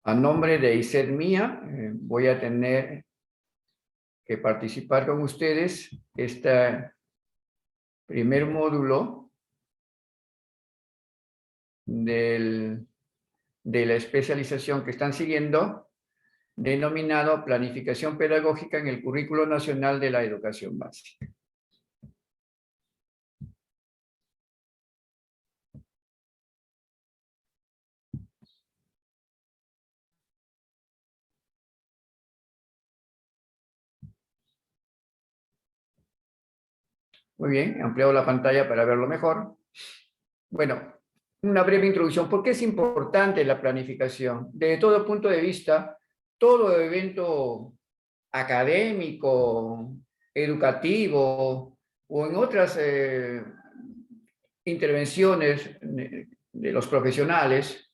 A nombre de ISED Mía, voy a tener que participar con ustedes este primer módulo de la especialización que están siguiendo, denominado Planificación Pedagógica en el Currículo Nacional de la Educación Básica. Muy bien, he ampliado la pantalla para verlo mejor. Bueno, una breve introducción. ¿Por qué es importante la planificación? Desde todo punto de vista, todo evento académico, educativo o en otras intervenciones de los profesionales,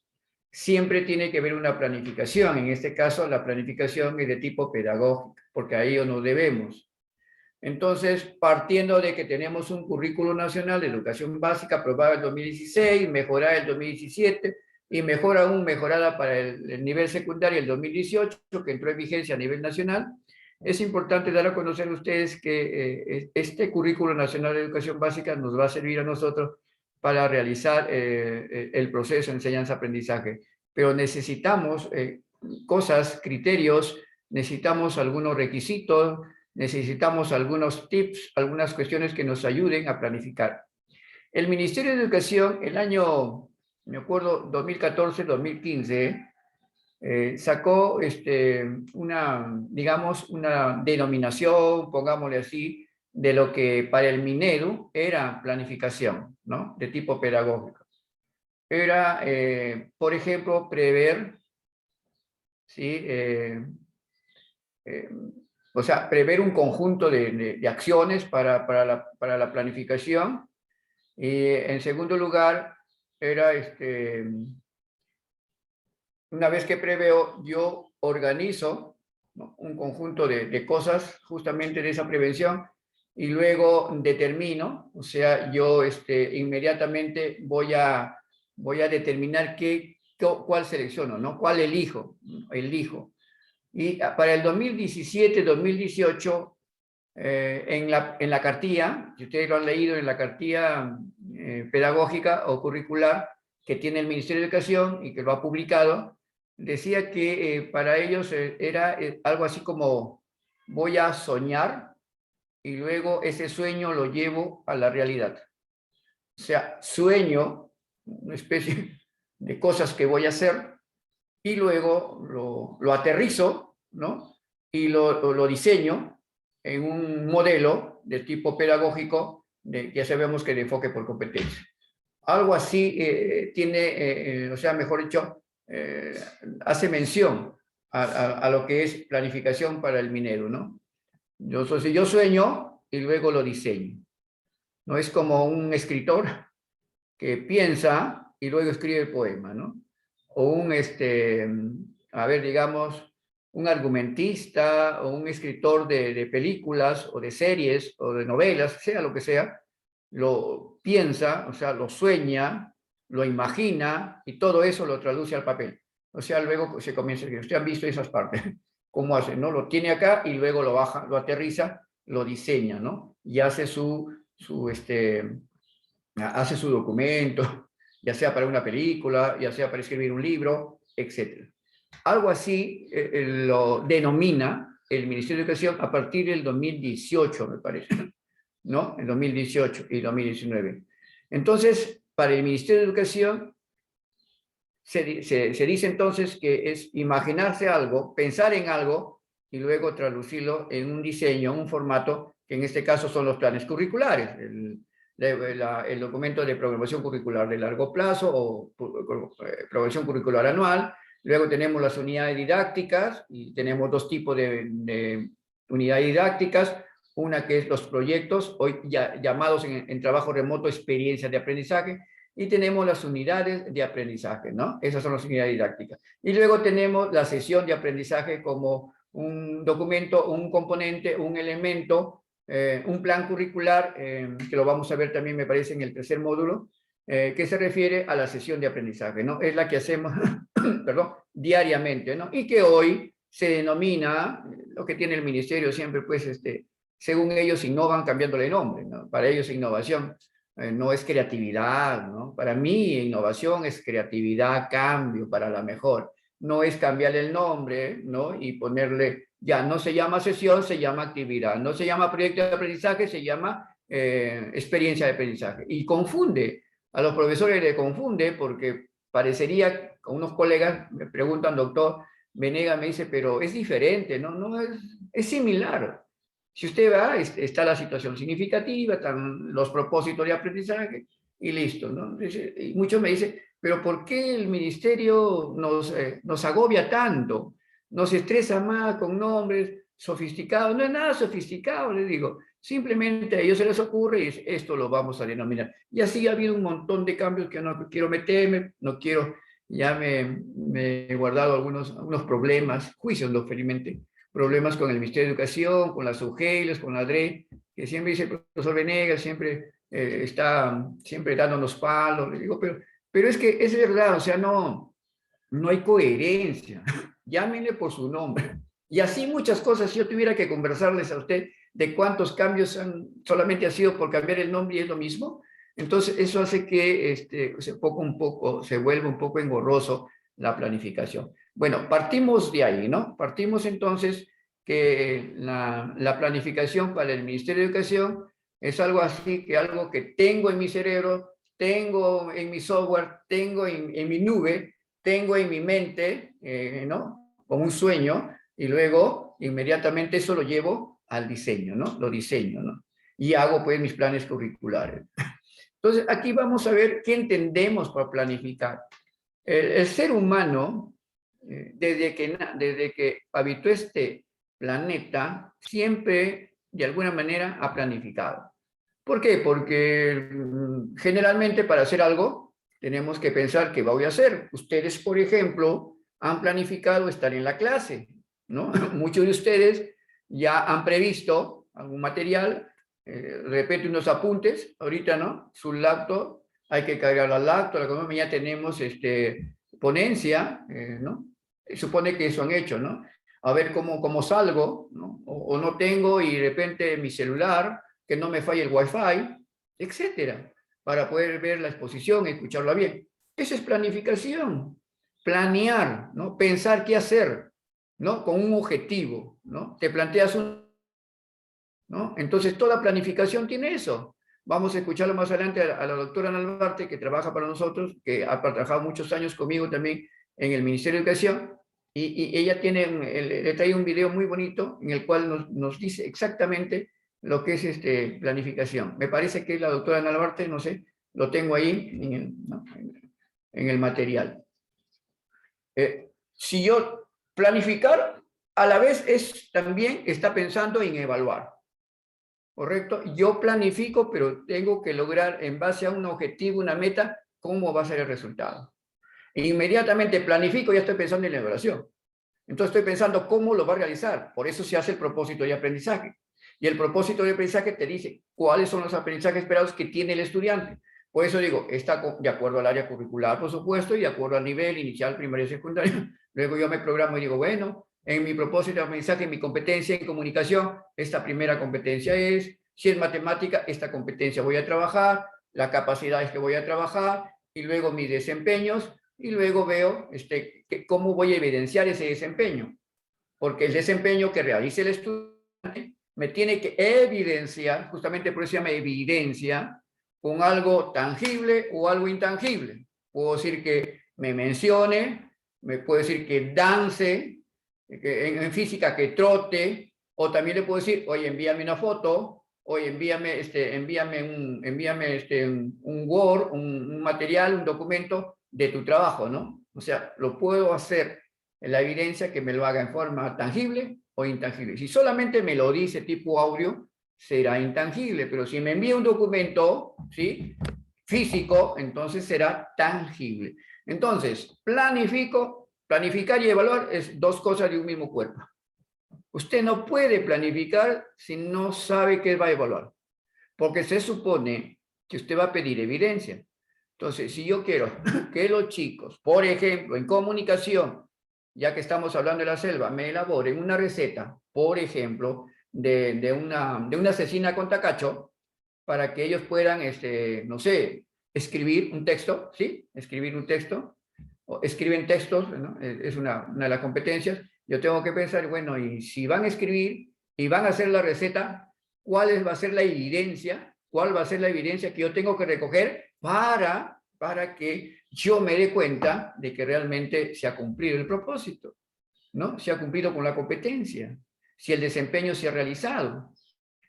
siempre tiene que haber una planificación. En este caso, la planificación es de tipo pedagógico, porque a ello nos debemos. Entonces, partiendo de que tenemos un currículo nacional de educación básica aprobado en 2016, mejorada en 2017 y mejor aún mejorada para el nivel secundario en 2018, que entró en vigencia a nivel nacional, es importante dar a conocer a ustedes que este currículo nacional de educación básica nos va a servir a nosotros para realizar el proceso de enseñanza-aprendizaje. Pero necesitamos cosas, criterios, necesitamos algunos requisitos, necesitamos algunos tips, algunas cuestiones que nos ayuden a planificar. El Ministerio de Educación, el año, me acuerdo, 2014-2015, sacó digamos, una denominación, pongámosle así, de lo que para el Minedu era planificación, ¿no? De tipo pedagógico. Era, por ejemplo, prever, ¿sí? O sea, prever un conjunto de acciones para la planificación. Y en segundo lugar, era una vez que preveo, yo organizo, ¿no?, un conjunto de cosas justamente de esa prevención y luego determino, o sea, yo inmediatamente voy a determinar cuál selecciono, ¿no? ¿Cuál elijo? Y para el 2017-2018, en la cartilla, si ustedes lo han leído, en la cartilla pedagógica o curricular que tiene el Ministerio de Educación y que lo ha publicado, decía que para ellos era algo así como: voy a soñar y luego ese sueño lo llevo a la realidad. O sea, sueño una especie de cosas que voy a hacer y luego lo aterrizo, ¿no? Y lo diseño en un modelo de tipo pedagógico, ya sabemos que de enfoque por competencia. Algo así tiene, o sea, mejor dicho, hace mención a lo que es planificación para el minero, ¿no? Yo sueño y luego lo diseño. No es como un escritor que piensa y luego escribe el poema, ¿no? O a ver, digamos, un argumentista o un escritor de películas o de series o de novelas, sea lo que sea, lo piensa, o sea, lo sueña, lo imagina y todo eso lo traduce al papel. O sea, luego se comienza a escribir. Ustedes han visto esas partes, cómo hace, ¿no? Lo tiene acá y luego lo baja, lo aterriza, lo diseña, ¿no? Y hace hace su documento, ya sea para una película, ya sea para escribir un libro, etc. Algo así lo denomina el Ministerio de Educación a partir del 2018, me parece, ¿no? El 2018 y 2019. Entonces, para el Ministerio de Educación se dice entonces que es imaginarse algo, pensar en algo y luego traducirlo en un diseño, un formato, que en este caso son los planes curriculares, el documento de programación curricular de largo plazo o programación curricular anual. Luego tenemos las unidades didácticas y tenemos dos tipos de unidades didácticas. Una que es los proyectos, hoy ya llamados en trabajo remoto experiencias de aprendizaje, y tenemos las unidades de aprendizaje, ¿no? Esas son las unidades didácticas. Y luego tenemos la sesión de aprendizaje como un documento, un componente, un elemento, un plan curricular, que lo vamos a ver también, me parece, en el tercer módulo, que se refiere a la sesión de aprendizaje, ¿no? Es la que hacemos perdón, diariamente, ¿no? Y que hoy se denomina, lo que tiene el ministerio siempre, pues, según ellos innovan cambiándole nombre, ¿no? Para ellos innovación no es creatividad, ¿no? Para mí innovación es creatividad, cambio para la mejor. No es cambiarle el nombre, ¿no? Y ponerle, ya no se llama sesión, se llama actividad. No se llama proyecto de aprendizaje, se llama experiencia de aprendizaje. Y confunde, a los profesores le confunde porque parecería, unos colegas me preguntan, doctor Venega me dice, pero es diferente, ¿no? No es similar. Si usted va, está la situación significativa, están los propósitos de aprendizaje y listo, ¿no? Y muchos me dicen, pero ¿por qué el ministerio nos agobia tanto? Nos estresa más con nombres sofisticados. No es nada sofisticado, les digo. Simplemente a ellos se les ocurre y esto lo vamos a denominar. Y así ha habido un montón de cambios que no quiero meterme, no quiero, ya me he guardado algunos problemas, juicios, lo felizmente, problemas con el Ministerio de Educación, con las UGELs, con la DRE, que siempre dice el profesor Venegas, siempre está siempre dándonos palos. Le digo, pero es que es verdad, o sea, no hay coherencia. Llámenle por su nombre. Y así muchas cosas, si yo tuviera que conversarles a usted de cuántos cambios solamente ha sido por cambiar el nombre y es lo mismo, entonces eso hace que se vuelva un poco engorroso la planificación. Bueno, partimos de ahí, ¿no? Partimos entonces que la planificación para el Ministerio de Educación es algo así, que algo que tengo en mi cerebro, tengo en mi software, tengo en mi nube, tengo en mi mente, ¿no? Como un sueño, y luego inmediatamente eso lo llevo al diseño, ¿no? Lo diseño, ¿no? Y hago pues mis planes curriculares. Entonces, aquí vamos a ver qué entendemos por planificar. El ser humano, desde que habitó este planeta, siempre, de alguna manera, ha planificado. ¿Por qué? Porque generalmente para hacer algo tenemos que pensar qué voy a hacer. Ustedes, por ejemplo, han planificado estar en la clase, ¿no? Muchos de ustedes ya han previsto algún material, de repente unos apuntes, ahorita, ¿no? Su laptop, hay que cargar la laptop, la economía ya tenemos ponencia, ¿no? Supone que eso han hecho, ¿no? A ver cómo salgo, ¿no? O no tengo y de repente mi celular, que no me falle el wifi, etcétera, para poder ver la exposición y escucharla bien. Esa es planificación, planear, ¿no? Pensar qué hacer, ¿no? Con un objetivo, ¿no? Te planteas ¿no? Entonces, toda planificación tiene eso. Vamos a escucharlo más adelante a la doctora Nalbarte, que trabaja para nosotros, que ha trabajado muchos años conmigo también en el Ministerio de Educación, y ella le trae un video muy bonito en el cual nos dice exactamente lo que es planificación. Me parece que la doctora Nalbarte, no sé, lo tengo ahí en el material. Si yo planificar, a la vez también está pensando en evaluar. ¿Correcto? Yo planifico, pero tengo que lograr en base a un objetivo, una meta, cómo va a ser el resultado. E inmediatamente planifico, ya estoy pensando en la evaluación. Entonces estoy pensando cómo lo va a realizar. Por eso se hace el propósito de aprendizaje. Y el propósito de aprendizaje te dice cuáles son los aprendizajes esperados que tiene el estudiante. Por eso digo, está de acuerdo al área curricular, por supuesto, y de acuerdo al nivel inicial, primario y secundario. Luego yo me programo y digo, bueno, en mi propósito de aprendizaje, en mi competencia en comunicación, esta primera competencia es, si es matemática, esta competencia voy a trabajar, la capacidad es que voy a trabajar, y luego mis desempeños, y luego veo cómo voy a evidenciar ese desempeño. Porque el desempeño que realice el estudiante me tiene que evidenciar, justamente por eso se llama evidencia, con algo tangible o algo intangible. Puedo decir que me mencione, me puedo decir que dance, en física que trote, o también le puedo decir, oye, envíame una foto, oye, envíame un Word, un material, un documento de tu trabajo, ¿no? O sea, lo puedo hacer en la evidencia que me lo haga en forma tangible o intangible. Si solamente me lo dice tipo audio, será intangible, pero si me envía un documento, ¿sí? Físico, entonces será tangible. Entonces, planificar y evaluar es dos cosas de un mismo cuerpo. Usted no puede planificar si no sabe qué va a evaluar, porque se supone que usted va a pedir evidencia. Entonces, si yo quiero que los chicos, por ejemplo, en comunicación, ya que estamos hablando de la selva, me elaboren una receta, por ejemplo, de una cecina con tacacho, para que ellos puedan, no sé, escribir un texto, ¿sí? Escribir un texto, o escriben textos, ¿no? Es una de las competencias. Yo tengo que pensar, bueno, y si van a escribir y van a hacer la receta, va a ser la evidencia? ¿Cuál va a ser la evidencia que yo tengo que recoger para que yo me dé cuenta de que realmente se ha cumplido el propósito, ¿no? Se ha cumplido con la competencia, si el desempeño se ha realizado.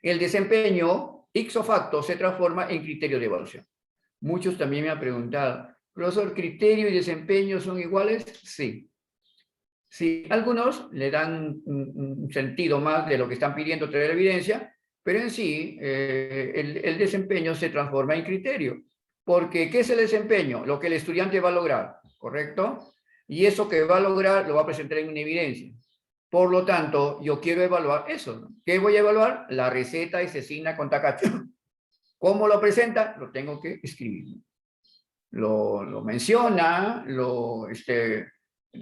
El desempeño, ipso facto, se transforma en criterio de evaluación. Muchos también me han preguntado, profesor, ¿criterio y desempeño son iguales? Sí. Sí, algunos le dan un sentido más de lo que están pidiendo traer evidencia, pero en sí el desempeño se transforma en criterio. Porque, ¿qué es el desempeño? Lo que el estudiante va a lograr, ¿correcto? Y eso que va a lograr lo va a presentar en una evidencia. Por lo tanto, yo quiero evaluar eso, ¿no? ¿Qué voy a evaluar? La receta de cecina con tacacho. ¿Cómo lo presenta? Lo tengo que escribir. Lo menciona, de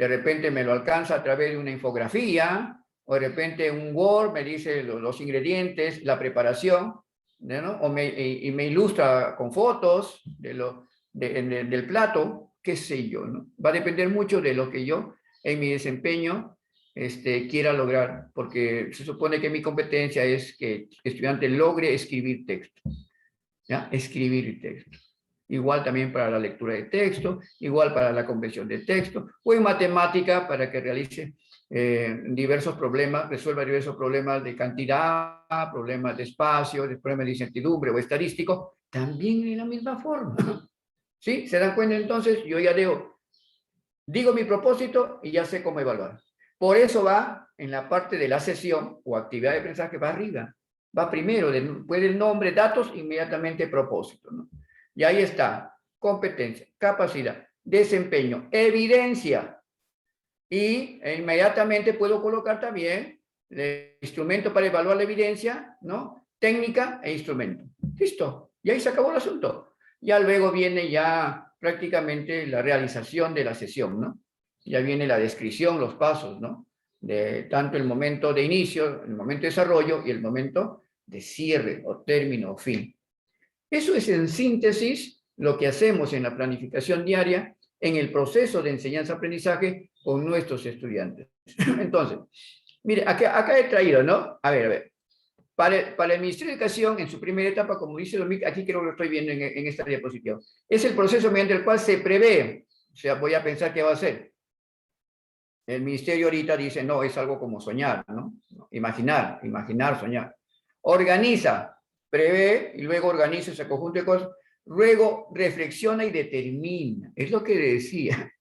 repente me lo alcanza a través de una infografía, o de repente un Word me dice los ingredientes, la preparación, ¿no? Y me ilustra con fotos del plato, qué sé yo, ¿no? Va a depender mucho de lo que yo en mi desempeño quiera lograr, porque se supone que mi competencia es que el estudiante logre escribir texto, ¿ya? Escribir texto. Igual también para la lectura de texto, igual para la comprensión de texto, o en matemática para que realice diversos problemas, resuelva diversos problemas de cantidad, problemas de espacio, problemas de incertidumbre o estadístico, también en la misma forma. ¿Sí? ¿Se dan cuenta entonces? Yo ya digo mi propósito y ya sé cómo evaluar. Por eso va en la parte de la sesión o actividad de aprendizaje, va arriba. Va primero, después del nombre, datos, inmediatamente propósito, ¿no? Y ahí está, competencia, capacidad, desempeño, evidencia. Y inmediatamente puedo colocar también el instrumento para evaluar la evidencia, ¿no? Técnica e instrumento. Listo. Y ahí se acabó el asunto. Ya luego viene ya prácticamente la realización de la sesión, ¿no? Ya viene la descripción, los pasos, ¿no? De tanto el momento de inicio, el momento de desarrollo y el momento de cierre o término o fin. Eso es en síntesis lo que hacemos en la planificación diaria en el proceso de enseñanza-aprendizaje con nuestros estudiantes. Entonces, mire, acá he traído, ¿no? A ver. Para el Ministerio de Educación, en su primera etapa, como dice Domic, aquí creo que lo estoy viendo en esta diapositiva, es el proceso mediante el cual se prevé, o sea, voy a pensar qué va a hacer. El Ministerio ahorita dice, no, es algo como soñar, ¿no? Imaginar, soñar. Organiza, prevé y luego organiza ese conjunto de cosas. Luego reflexiona y determina. Es lo que decía.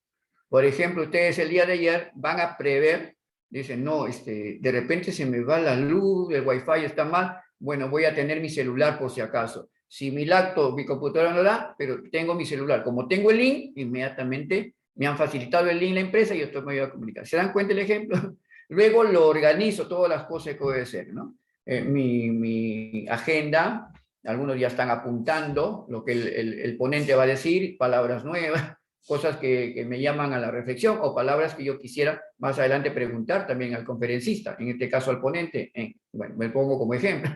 Por ejemplo, ustedes el día de ayer van a prever, dicen, no, de repente se me va la luz, el wifi está mal, bueno, voy a tener mi celular por si acaso. Si mi laptop, mi computadora no da, pero tengo mi celular. Como tengo el link, inmediatamente me han facilitado el link la empresa y yo me voy a comunicar. ¿Se dan cuenta el ejemplo? Luego lo organizo, todas las cosas que voy a hacer, ¿no? Mi agenda, algunos ya están apuntando lo que el ponente va a decir, palabras nuevas, cosas que me llaman a la reflexión o palabras que yo quisiera más adelante preguntar también al conferencista, en este caso al ponente, bueno, me pongo como ejemplo.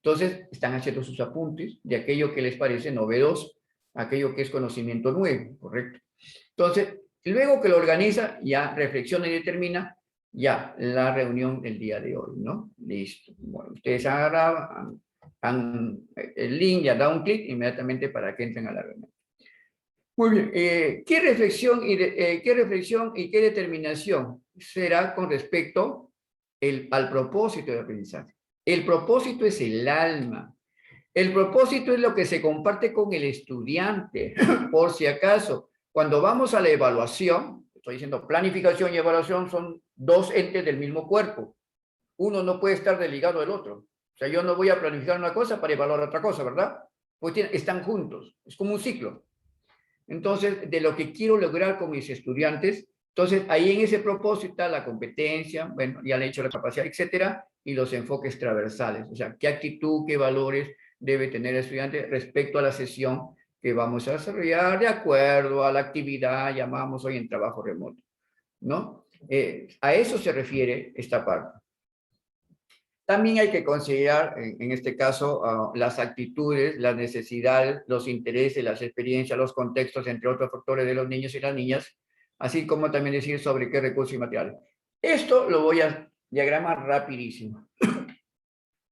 Entonces, están haciendo sus apuntes de aquello que les parece novedoso, aquello que es conocimiento nuevo, ¿correcto? Entonces, luego que lo organiza, ya reflexiona y determina ya la reunión del día de hoy, ¿no? Listo. Bueno, ustedes han agarrado, el link, ya da un clic inmediatamente para que entren a la reunión. Muy bien. ¿Qué reflexión y qué determinación será con respecto al propósito de aprendizaje? El propósito es el alma. El propósito es lo que se comparte con el estudiante. Por si acaso, cuando vamos a la evaluación, estoy diciendo planificación y evaluación son dos entes del mismo cuerpo. Uno no puede estar desligado del otro. O sea, yo no voy a planificar una cosa para evaluar otra cosa, ¿verdad? Pues están juntos. Es como un ciclo. Entonces, de lo que quiero lograr con mis estudiantes, entonces ahí en ese propósito está la competencia, bueno, ya le he hecho la capacidad, etcétera, y los enfoques transversales, o sea, qué actitud, qué valores debe tener el estudiante respecto a la sesión que vamos a desarrollar de acuerdo a la actividad, llamamos hoy en trabajo remoto, ¿no? A eso se refiere esta parte. También hay que considerar, en este caso, las actitudes, las necesidades, los intereses, las experiencias, los contextos, entre otros factores de los niños y las niñas, así como también decir sobre qué recursos y materiales. Esto lo voy a diagramar rapidísimo.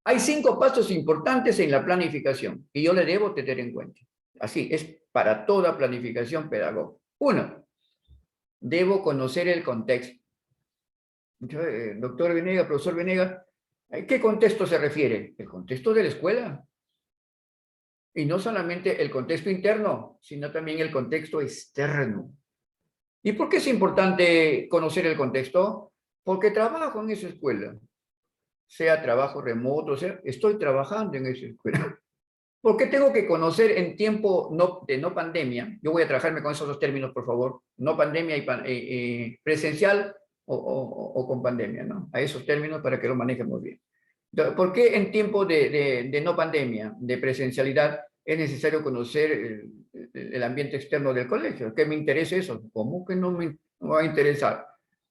Hay 5 pasos importantes en la planificación y yo le debo tener en cuenta. Así, es para toda planificación pedagógica. 1, debo conocer el contexto. Doctor Venegas, profesor Venegas, ¿qué contexto se refiere? El contexto de la escuela. Y no solamente el contexto interno, sino también el contexto externo. ¿Y por qué es importante conocer el contexto? Porque trabajo en esa escuela. Sea trabajo remoto, sea, estoy trabajando en esa escuela. ¿Por qué tengo que conocer en tiempo de no pandemia? Yo voy a trabajarme con esos dos términos, por favor. No pandemia y presencial o con pandemia, ¿no? A esos términos para que lo manejemos bien. ¿Por qué en tiempo de no pandemia, de presencialidad, es necesario conocer el ambiente externo del colegio? ¿Qué me interesa eso? ¿Cómo que no me va a interesar?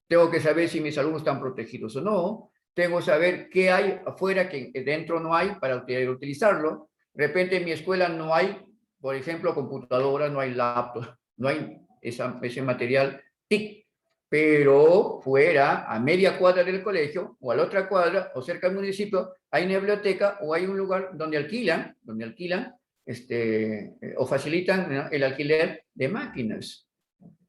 Tengo que saber si mis alumnos están protegidos o no. Tengo que saber qué hay afuera que dentro no hay para utilizarlo. De repente en mi escuela no hay, por ejemplo, computadoras, no hay laptops, no hay ese material TIC, pero fuera, a media cuadra del colegio, o a la otra cuadra, o cerca del municipio, hay una biblioteca o hay un lugar donde alquilan o facilitan, ¿no?, el alquiler de máquinas.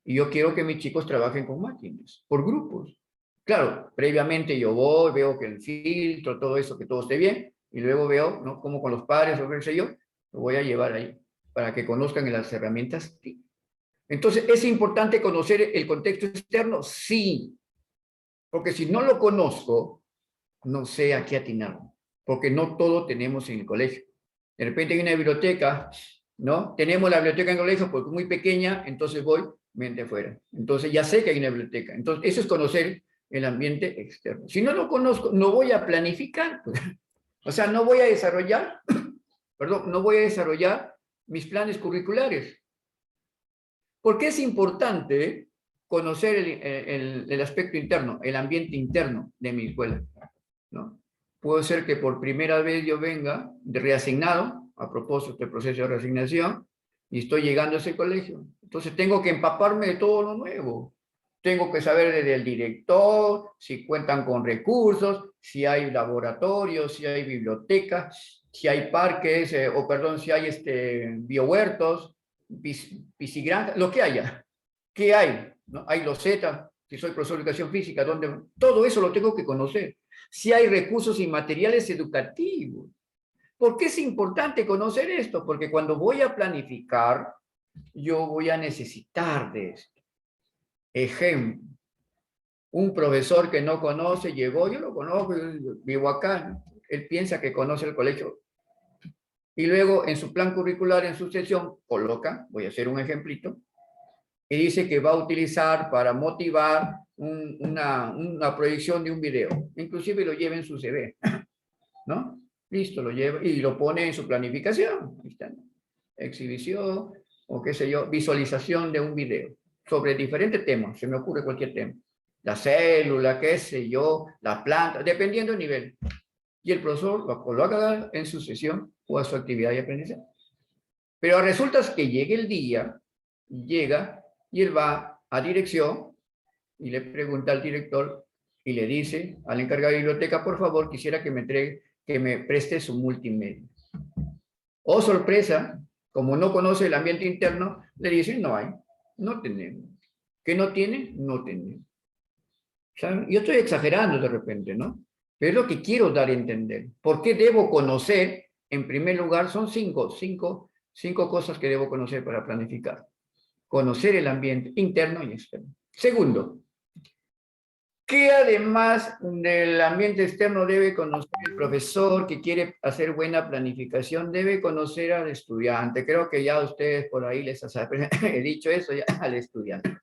Y yo quiero que mis chicos trabajen con máquinas, por grupos. Claro, previamente yo voy, veo que el filtro, todo eso, que todo esté bien, y luego veo, ¿no?, cómo con los padres o qué sé yo, lo voy a llevar ahí, para que conozcan las herramientas TIC. Entonces, ¿es importante conocer el contexto externo? Sí, porque si no lo conozco, no sé a qué atinar, porque no todo tenemos en el colegio. De repente hay una biblioteca, ¿no? Tenemos la biblioteca en el colegio porque es muy pequeña, entonces voy, mente afuera. Entonces ya sé que hay una biblioteca. Entonces, eso es conocer el ambiente externo. Si no lo conozco, no voy a planificar. O sea, no voy a desarrollar, perdón, no voy a desarrollar mis planes curriculares. ¿Por qué es importante conocer el aspecto interno, el ambiente interno de mi escuela, ¿no? Puede ser que por primera vez yo venga de reasignado, a propósito del proceso de reasignación, y estoy llegando a ese colegio. Entonces tengo que empaparme de todo lo nuevo. Tengo que saber desde el director, si cuentan con recursos, si hay laboratorios, si hay bibliotecas, si hay parques, si hay biohuertos, piscigranjas, lo que haya. ¿Qué hay? ¿No? Hay losetas, si soy profesor de educación física, donde todo eso lo tengo que conocer. Si hay recursos y materiales educativos. ¿Por qué es importante conocer esto? Porque cuando voy a planificar, yo voy a necesitar de esto. Ejemplo, un profesor que no conoce, llegó, yo lo conozco, yo vivo acá, él piensa que conoce el colegio. Y luego en su plan curricular, en su sesión, coloca, voy a hacer un ejemplito, y dice que va a utilizar para motivar una proyección de un video. Inclusive lo lleva en su CV, ¿no? Listo, lo lleva y lo pone en su planificación. Ahí está, ¿no? Exhibición o qué sé yo, visualización de un video sobre diferentes temas, se me ocurre cualquier tema. La célula, qué sé yo, la planta, dependiendo del nivel. Y el profesor lo haga en su sesión o a su actividad de aprendizaje. Pero resulta que llega el día, llega y él va a dirección y le pregunta al director y le dice al encargado de biblioteca, por favor, quisiera que me preste su multimedia. Oh, sorpresa, como no conoce el ambiente interno, le dice, no hay, no tenemos. ¿Qué no tiene? No tenemos. ¿Saben? Yo estoy exagerando de repente, ¿no? Pero es lo que quiero dar a entender. ¿Por qué debo conocer? En primer lugar, son cinco cosas que debo conocer para planificar. Conocer el ambiente interno y externo. Segundo, ¿qué además del ambiente externo debe conocer el profesor que quiere hacer buena planificación? Debe conocer al estudiante. Creo que ya ustedes por ahí les he dicho eso ya al estudiante.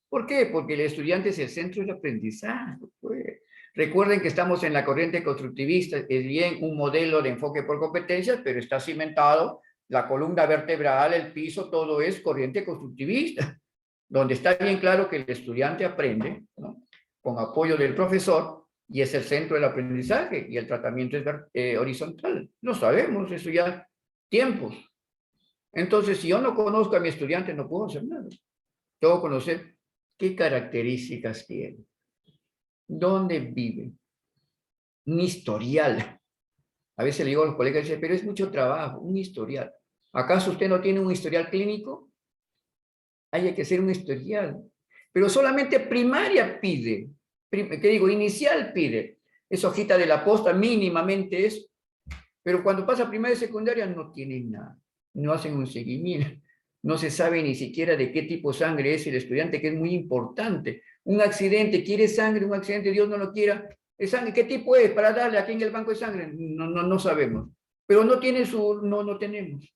¿Por qué? Porque el estudiante es el centro del aprendizaje. Pues. Recuerden que estamos en la corriente constructivista, es bien un modelo de enfoque por competencias, pero está cimentado la columna vertebral, el piso, todo es corriente constructivista, donde está bien claro que el estudiante aprende, ¿no?, con apoyo del profesor, y es el centro del aprendizaje, y el tratamiento es horizontal. Lo sabemos, eso ya tiempos. Entonces, si yo no conozco a mi estudiante, no puedo hacer nada. Tengo que conocer qué características tiene, dónde vive, un historial. A veces le digo a los colegas, dice, pero es mucho trabajo, un historial. ¿Acaso usted no tiene un historial clínico? Hay que hacer un historial. Pero solamente primaria pide. ¿Qué digo? Inicial pide. Es hojita de la posta, mínimamente es. Pero cuando pasa primaria y secundaria no tienen nada. No hacen un seguimiento. No se sabe ni siquiera de qué tipo de sangre es el estudiante, que es muy importante. Un accidente, quiere sangre, un accidente, Dios no lo quiera. ¿Es sangre? ¿Qué tipo es para darle aquí en el banco de sangre? No sabemos. Pero no tiene su, no tenemos.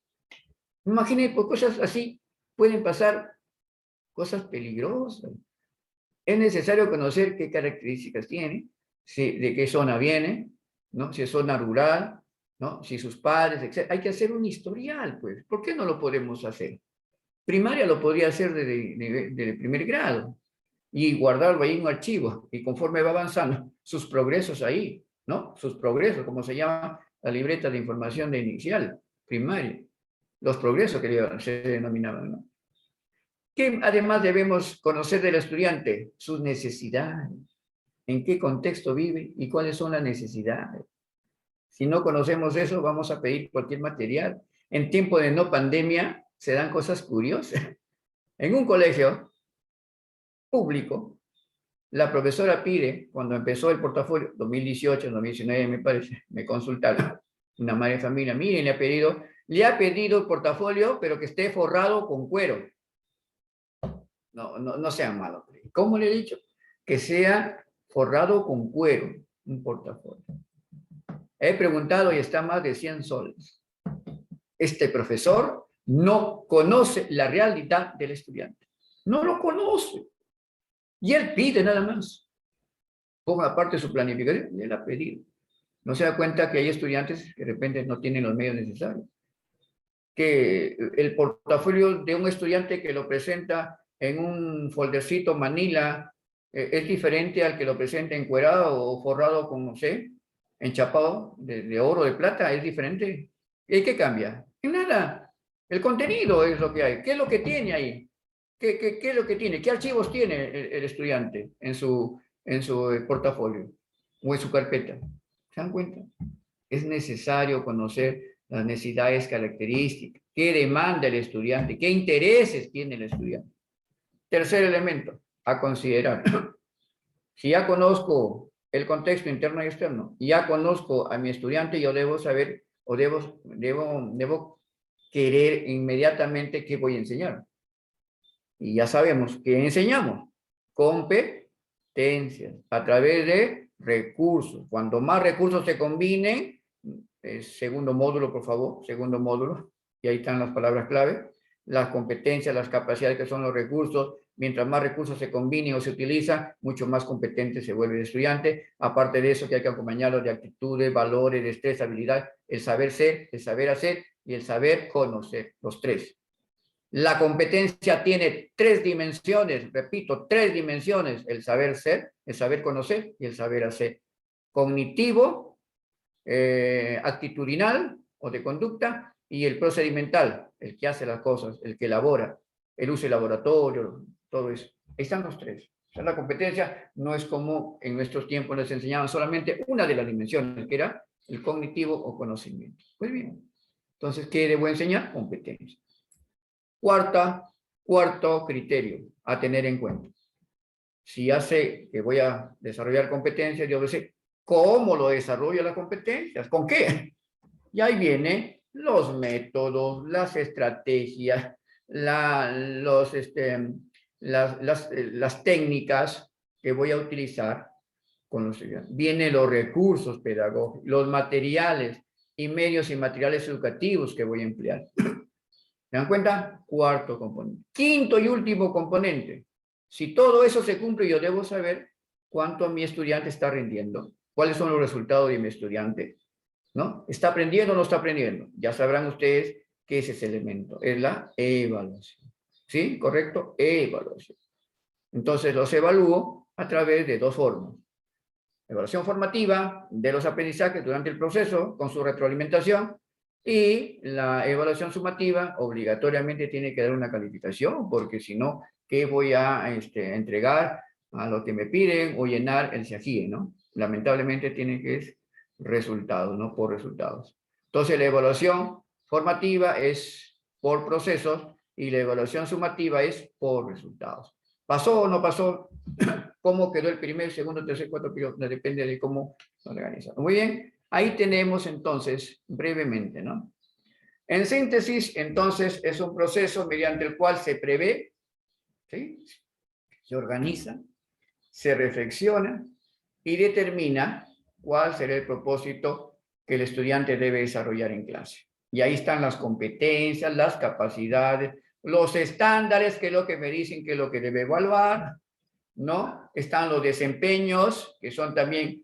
Imagínense, por cosas así pueden pasar cosas peligrosas. Es necesario conocer qué características tiene, si, de qué zona viene, ¿no? Si es zona rural, ¿no? Si sus padres, etc. Hay que hacer un historial, pues. ¿Por qué no lo podemos hacer? Primaria lo podría hacer desde primer grado y guardarlo ahí en un archivo, y conforme va avanzando, sus progresos ahí, ¿no? Sus progresos, como se llama la libreta de información de inicial, primaria. Los progresos que se denominaban, ¿no? Que además debemos conocer del estudiante sus necesidades, en qué contexto vive y cuáles son las necesidades. Si no conocemos eso, vamos a pedir cualquier material. En tiempo de no pandemia se dan cosas curiosas. En un colegio público, la profesora pide, cuando empezó el portafolio, 2018, 2019 me parece, me consultaron una madre de familia, miren, le ha pedido el portafolio, pero que esté forrado con cuero. No sean malos. ¿Cómo le he dicho? Que sea forrado con cuero, un portafolio. He preguntado y está más de 100 soles. Este profesor no conoce la realidad del estudiante. No lo conoce. Y él pide nada más. Ponga aparte su planificación, y él ha pedido. No se da cuenta que hay estudiantes que de repente no tienen los medios necesarios. Que el portafolio de un estudiante que lo presenta en un foldercito Manila es diferente al que lo presenta encuerado o forrado con, no sé, enchapado de oro, de plata, es diferente. ¿Y qué cambia? En nada. El contenido es lo que hay. ¿Qué es lo que tiene ahí? ¿Qué es lo que tiene? ¿Qué archivos tiene el estudiante en su portafolio o en su carpeta? ¿Se dan cuenta? Es necesario conocer las necesidades características, qué demanda el estudiante, qué intereses tiene el estudiante. Tercer elemento a considerar. Si ya conozco el contexto interno y externo, y ya conozco a mi estudiante, yo debo saber o debo querer inmediatamente qué voy a enseñar. Y ya sabemos qué enseñamos. Competencias a través de recursos. Cuando más recursos se combinen, segundo módulo, por favor, segundo módulo, y ahí están las palabras clave, las competencias, las capacidades que son los recursos, mientras más recursos se combinen o se utilizan, mucho más competente se vuelve el estudiante. Aparte de eso, que hay que acompañarlo de actitudes, valores, destreza, habilidad, el saber ser, el saber hacer y el saber conocer, los tres. La competencia tiene 3 dimensiones, repito, 3 dimensiones, el saber ser, el saber conocer y el saber hacer. Cognitivo, actitudinal o de conducta, y el procedimental, el que hace las cosas, el que elabora, el uso de laboratorio, todo eso. Ahí están los 3. O sea, la competencia no es como en nuestros tiempos les enseñaban solamente una de las dimensiones, que era el cognitivo o conocimiento. Pues bien, entonces, ¿qué debo enseñar? Competencia. Cuarto criterio a tener en cuenta. Si ya sé que voy a desarrollar competencias, yo sé cómo lo desarrollo las competencias, ¿con qué? Y ahí vienen los métodos, las estrategias, las técnicas que voy a utilizar con los estudiantes. Vienen los recursos pedagógicos, los materiales y medios y materiales educativos que voy a emplear. ¿Se dan cuenta? Cuarto componente. Quinto y último componente. Si todo eso se cumple, yo debo saber cuánto mi estudiante está rindiendo, cuáles son los resultados de mi estudiante, ¿no? ¿Está aprendiendo o no está aprendiendo? Ya sabrán ustedes ¿qué es ese elemento? Es la evaluación. ¿Sí? ¿Correcto? Evaluación. Entonces los evalúo a través de dos formas. Evaluación formativa de los aprendizajes durante el proceso con su retroalimentación, y la evaluación sumativa obligatoriamente tiene que dar una calificación, porque si no, ¿qué voy a entregar a lo que me piden o llenar el CIAGIE, ¿no? Lamentablemente tiene que ser resultados, no por resultados. Entonces la evaluación formativa es por procesos y la evaluación sumativa es por resultados. ¿Pasó o no pasó? ¿Cómo quedó el primer, segundo, tercer, cuarto periodo? Depende de cómo se organiza. Muy bien, ahí tenemos entonces, brevemente, ¿no? En síntesis, entonces, es un proceso mediante el cual se prevé, ¿sí? Se organiza, se reflexiona y determina cuál será el propósito que el estudiante debe desarrollar en clase. Y ahí están las competencias, las capacidades, los estándares, que es lo que me dicen que es lo que debe evaluar, ¿no? Están los desempeños, que son también,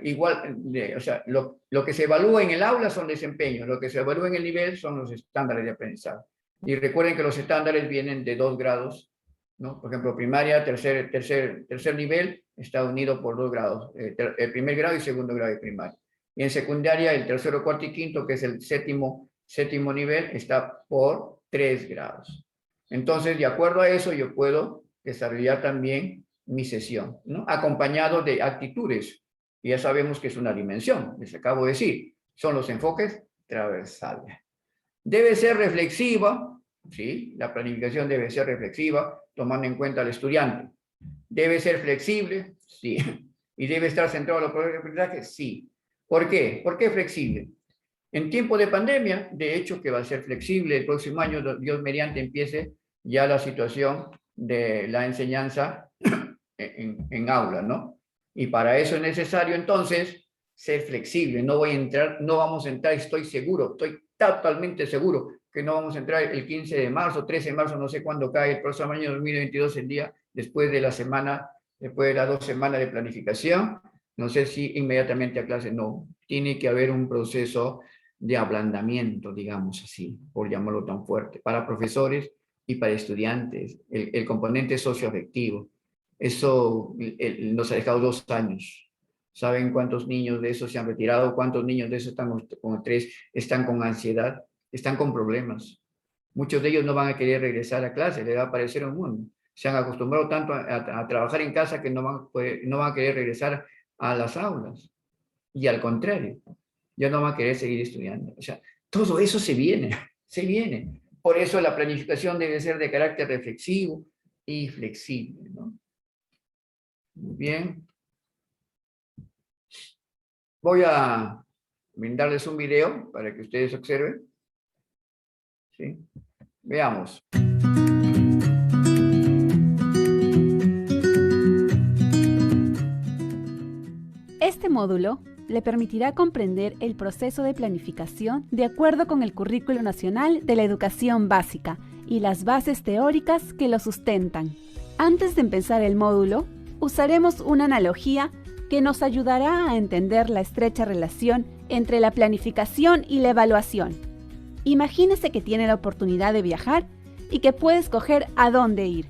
igual, o sea, lo que se evalúa en el aula son desempeños, lo que se evalúa en el nivel son los estándares de aprendizaje. Y recuerden que los estándares vienen de 2 grados, ¿no? Por ejemplo, primaria, tercer nivel, está unido por 2 grados, el primer grado y segundo grado de primaria. Y en secundaria, el tercero, cuarto y quinto, que es el séptimo nivel, está por 3 grados. Entonces, de acuerdo a eso, yo puedo desarrollar también mi sesión, ¿no? Acompañado de actitudes. Y ya sabemos que es una dimensión, les acabo de decir, son los enfoques transversales. Debe ser reflexiva, ¿sí? La planificación debe ser reflexiva, tomando en cuenta al estudiante. Debe ser flexible, sí. Y debe estar centrado en los procesos de aprendizaje, sí. ¿Por qué? ¿Por qué flexible? En tiempo de pandemia, de hecho que va a ser flexible, el próximo año, Dios mediante, empiece ya la situación de la enseñanza en aula, ¿no? Y para eso es necesario entonces ser flexible. No vamos a entrar, estoy totalmente seguro que no vamos a entrar el 15 de marzo, 13 de marzo, no sé cuándo cae el próximo año 2022, el día después de las 2 semanas de planificación. No sé si inmediatamente a clase, no. Tiene que haber un proceso de ablandamiento, digamos así, por llamarlo tan fuerte, para profesores y para estudiantes, el componente socioafectivo. Eso nos ha dejado 2 años. ¿Saben cuántos niños de esos se han retirado? ¿Cuántos niños de esos están con estrés, están con ansiedad, están con problemas? Muchos de ellos no van a querer regresar a clase, les va a parecer un mundo. Se han acostumbrado tanto a trabajar en casa que no van a querer regresar a las aulas. Y al contrario, ya no van a querer seguir estudiando. O sea, todo eso se viene. Por eso la planificación debe ser de carácter reflexivo y flexible, ¿no? Muy bien. Voy a brindarles un video para que ustedes observen. ¿Sí? Veamos. Este módulo le permitirá comprender el proceso de planificación de acuerdo con el Currículo Nacional de la Educación Básica y las bases teóricas que lo sustentan. Antes de empezar el módulo, usaremos una analogía que nos ayudará a entender la estrecha relación entre la planificación y la evaluación. Imagínese que tiene la oportunidad de viajar y que puede escoger a dónde ir.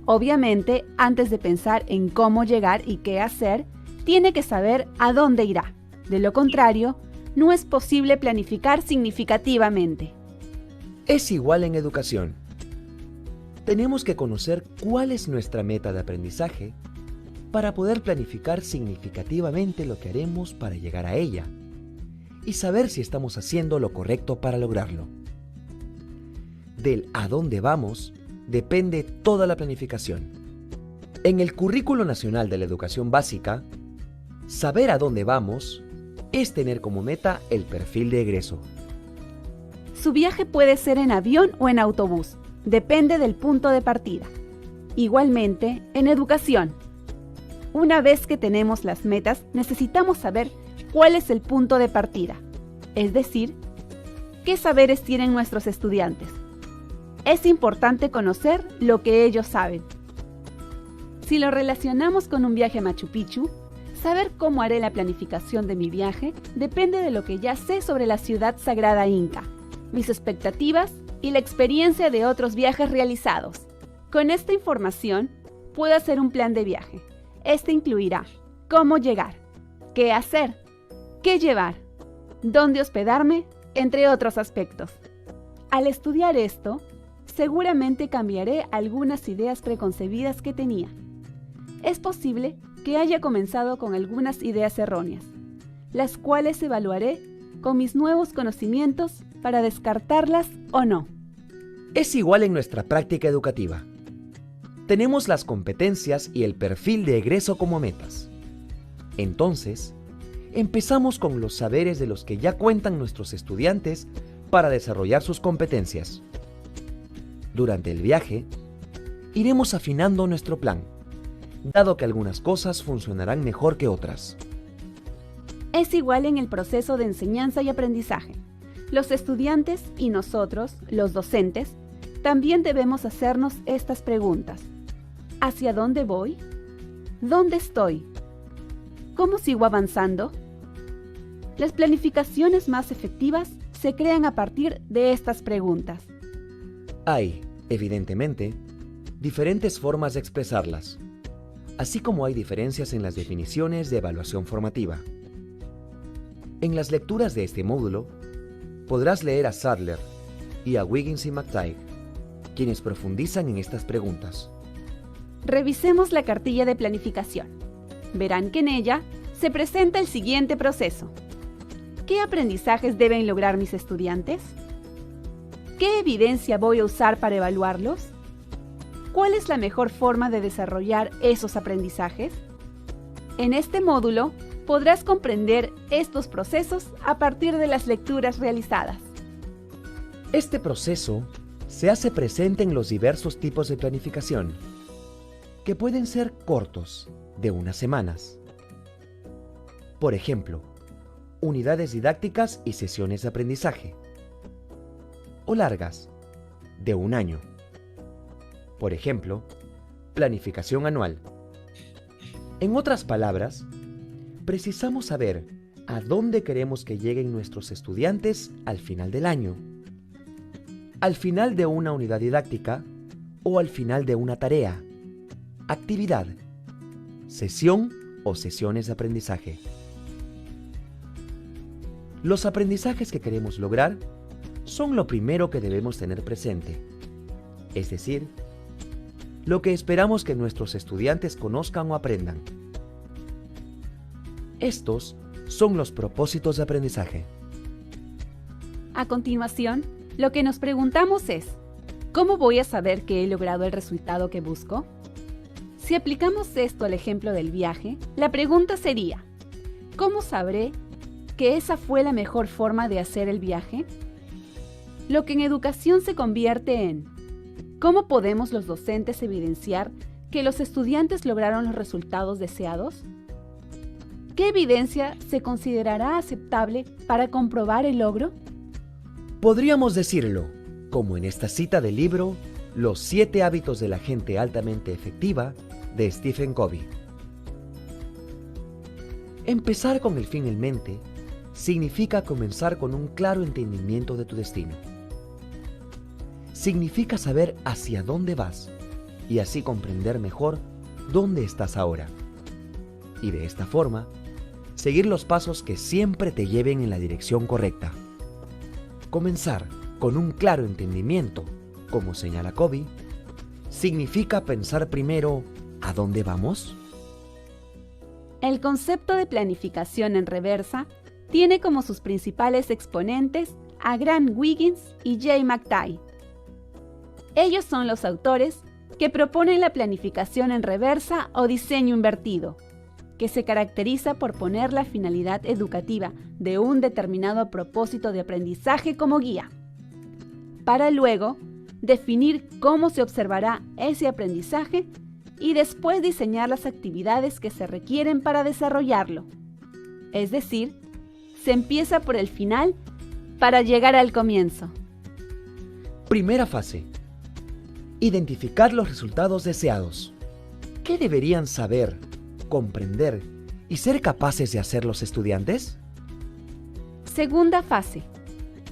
Obviamente, antes de pensar en cómo llegar y qué hacer, tiene que saber a dónde irá. De lo contrario, no es posible planificar significativamente. Es igual en educación. Tenemos que conocer cuál es nuestra meta de aprendizaje para poder planificar significativamente lo que haremos para llegar a ella y saber si estamos haciendo lo correcto para lograrlo. Del a dónde vamos depende toda la planificación. En el Currículo Nacional de la Educación Básica, saber a dónde vamos es tener como meta el perfil de egreso. Su viaje puede ser en avión o en autobús, depende del punto de partida. Igualmente, en educación. Una vez que tenemos las metas, necesitamos saber cuál es el punto de partida, es decir, qué saberes tienen nuestros estudiantes. Es importante conocer lo que ellos saben. Si lo relacionamos con un viaje a Machu Picchu, Saber cómo haré la planificación de mi viaje depende de lo que ya sé sobre la ciudad sagrada inca, mis expectativas y la experiencia de otros viajes realizados. Con esta información, puedo hacer un plan de viaje. Este incluirá cómo llegar, qué hacer, qué llevar, dónde hospedarme, entre otros aspectos. Al estudiar esto, seguramente cambiaré algunas ideas preconcebidas que tenía. Es posible que haya comenzado con algunas ideas erróneas, las cuales evaluaré con mis nuevos conocimientos para descartarlas o no. Es igual en nuestra práctica educativa. Tenemos las competencias y el perfil de egreso como metas. Entonces, empezamos con los saberes de los que ya cuentan nuestros estudiantes para desarrollar sus competencias. Durante el viaje, iremos afinando nuestro plan, dado que algunas cosas funcionarán mejor que otras. Es igual en el proceso de enseñanza y aprendizaje. Los estudiantes y nosotros, los docentes, también debemos hacernos estas preguntas. ¿Hacia dónde voy? ¿Dónde estoy? ¿Cómo sigo avanzando? Las planificaciones más efectivas se crean a partir de estas preguntas. Hay, evidentemente, diferentes formas de expresarlas, así como hay diferencias en las definiciones de evaluación formativa. En las lecturas de este módulo, podrás leer a Sadler y a Wiggins y McTighe, quienes profundizan en estas preguntas. Revisemos la cartilla de planificación. Verán que en ella se presenta el siguiente proceso. ¿Qué aprendizajes deben lograr mis estudiantes? ¿Qué evidencia voy a usar para evaluarlos? ¿Cuál es la mejor forma de desarrollar esos aprendizajes? En este módulo podrás comprender estos procesos a partir de las lecturas realizadas. Este proceso se hace presente en los diversos tipos de planificación, que pueden ser cortos, de unas semanas. Por ejemplo, unidades didácticas y sesiones de aprendizaje. O largas, de un año. Por ejemplo, planificación anual. En otras palabras, precisamos saber a dónde queremos que lleguen nuestros estudiantes al final del año, al final de una unidad didáctica o al final de una tarea, actividad, sesión o sesiones de aprendizaje. Los aprendizajes que queremos lograr son lo primero que debemos tener presente, es decir, lo que esperamos que nuestros estudiantes conozcan o aprendan. Estos son los propósitos de aprendizaje. A continuación, lo que nos preguntamos es, ¿cómo voy a saber que he logrado el resultado que busco? Si aplicamos esto al ejemplo del viaje, la pregunta sería, ¿cómo sabré que esa fue la mejor forma de hacer el viaje? Lo que en educación se convierte en, ¿cómo podemos los docentes evidenciar que los estudiantes lograron los resultados deseados? ¿Qué evidencia se considerará aceptable para comprobar el logro? Podríamos decirlo, como en esta cita del libro Los 7 hábitos de la gente altamente efectiva, de Stephen Covey. Empezar con el fin en mente significa comenzar con un claro entendimiento de tu destino. Significa saber hacia dónde vas y así comprender mejor dónde estás ahora. Y de esta forma, seguir los pasos que siempre te lleven en la dirección correcta. Comenzar con un claro entendimiento, como señala Covey, significa pensar primero ¿a dónde vamos? El concepto de planificación en reversa tiene como sus principales exponentes a Grant Wiggins y Jay McTighe. Ellos son los autores que proponen la planificación en reversa o diseño invertido, que se caracteriza por poner la finalidad educativa de un determinado propósito de aprendizaje como guía, para luego definir cómo se observará ese aprendizaje y después diseñar las actividades que se requieren para desarrollarlo. Es decir, se empieza por el final para llegar al comienzo. Primera fase. Identificar los resultados deseados. ¿Qué deberían saber, comprender y ser capaces de hacer los estudiantes? Segunda fase.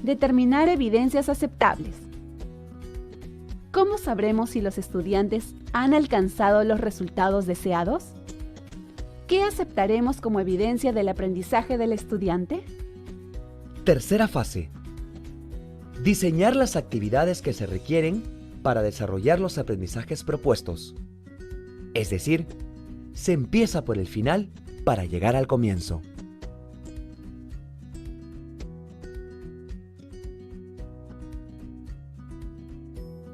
Determinar evidencias aceptables. ¿Cómo sabremos si los estudiantes han alcanzado los resultados deseados? ¿Qué aceptaremos como evidencia del aprendizaje del estudiante? Tercera fase. Diseñar las actividades que se requieren para desarrollar los aprendizajes propuestos. Es decir, se empieza por el final para llegar al comienzo.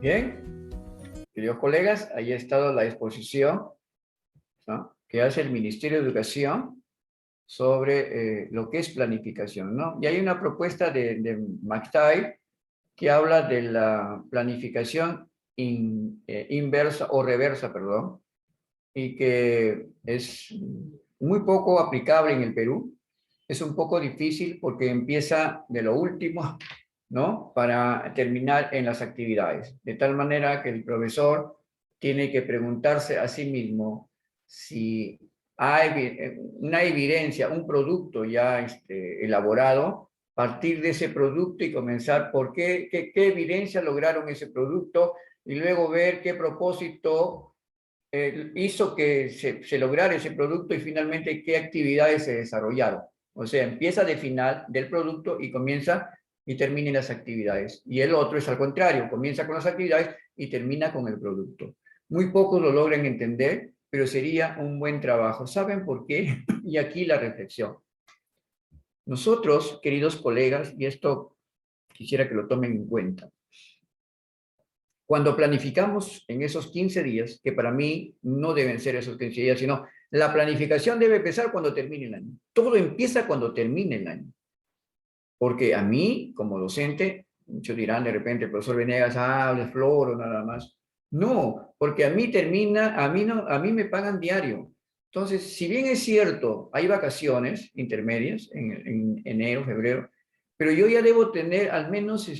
Bien, queridos colegas, ahí ha estado la exposición, ¿no?, que hace el Ministerio de Educación sobre lo que es planificación, ¿no? Y hay una propuesta de McTighe que habla de la planificación inversa o reversa, perdón, y que es muy poco aplicable en el Perú. Es un poco difícil porque empieza de lo último, ¿no?, para terminar en las actividades. De tal manera que el profesor tiene que preguntarse a sí mismo si hay una evidencia, un producto ya elaborado, partir de ese producto y comenzar por qué evidencia lograron ese producto, y luego ver qué propósito hizo que se lograra ese producto y finalmente qué actividades se desarrollaron. O sea, empieza de final del producto y comienza y termina en las actividades. Y el otro es al contrario, comienza con las actividades y termina con el producto. Muy pocos lo logran entender, pero sería un buen trabajo. ¿Saben por qué? Y aquí la reflexión. Nosotros, queridos colegas, y esto quisiera que lo tomen en cuenta, cuando planificamos en esos 15 días, que para mí no deben ser esos 15 días, sino la planificación debe empezar cuando termine el año. Todo empieza cuando termine el año. Porque a mí, como docente, muchos dirán de repente, profesor Venegas, le floro nada más. No, porque a mí me pagan diario. Entonces, si bien es cierto, hay vacaciones intermedias en enero, febrero, pero yo ya debo tener al menos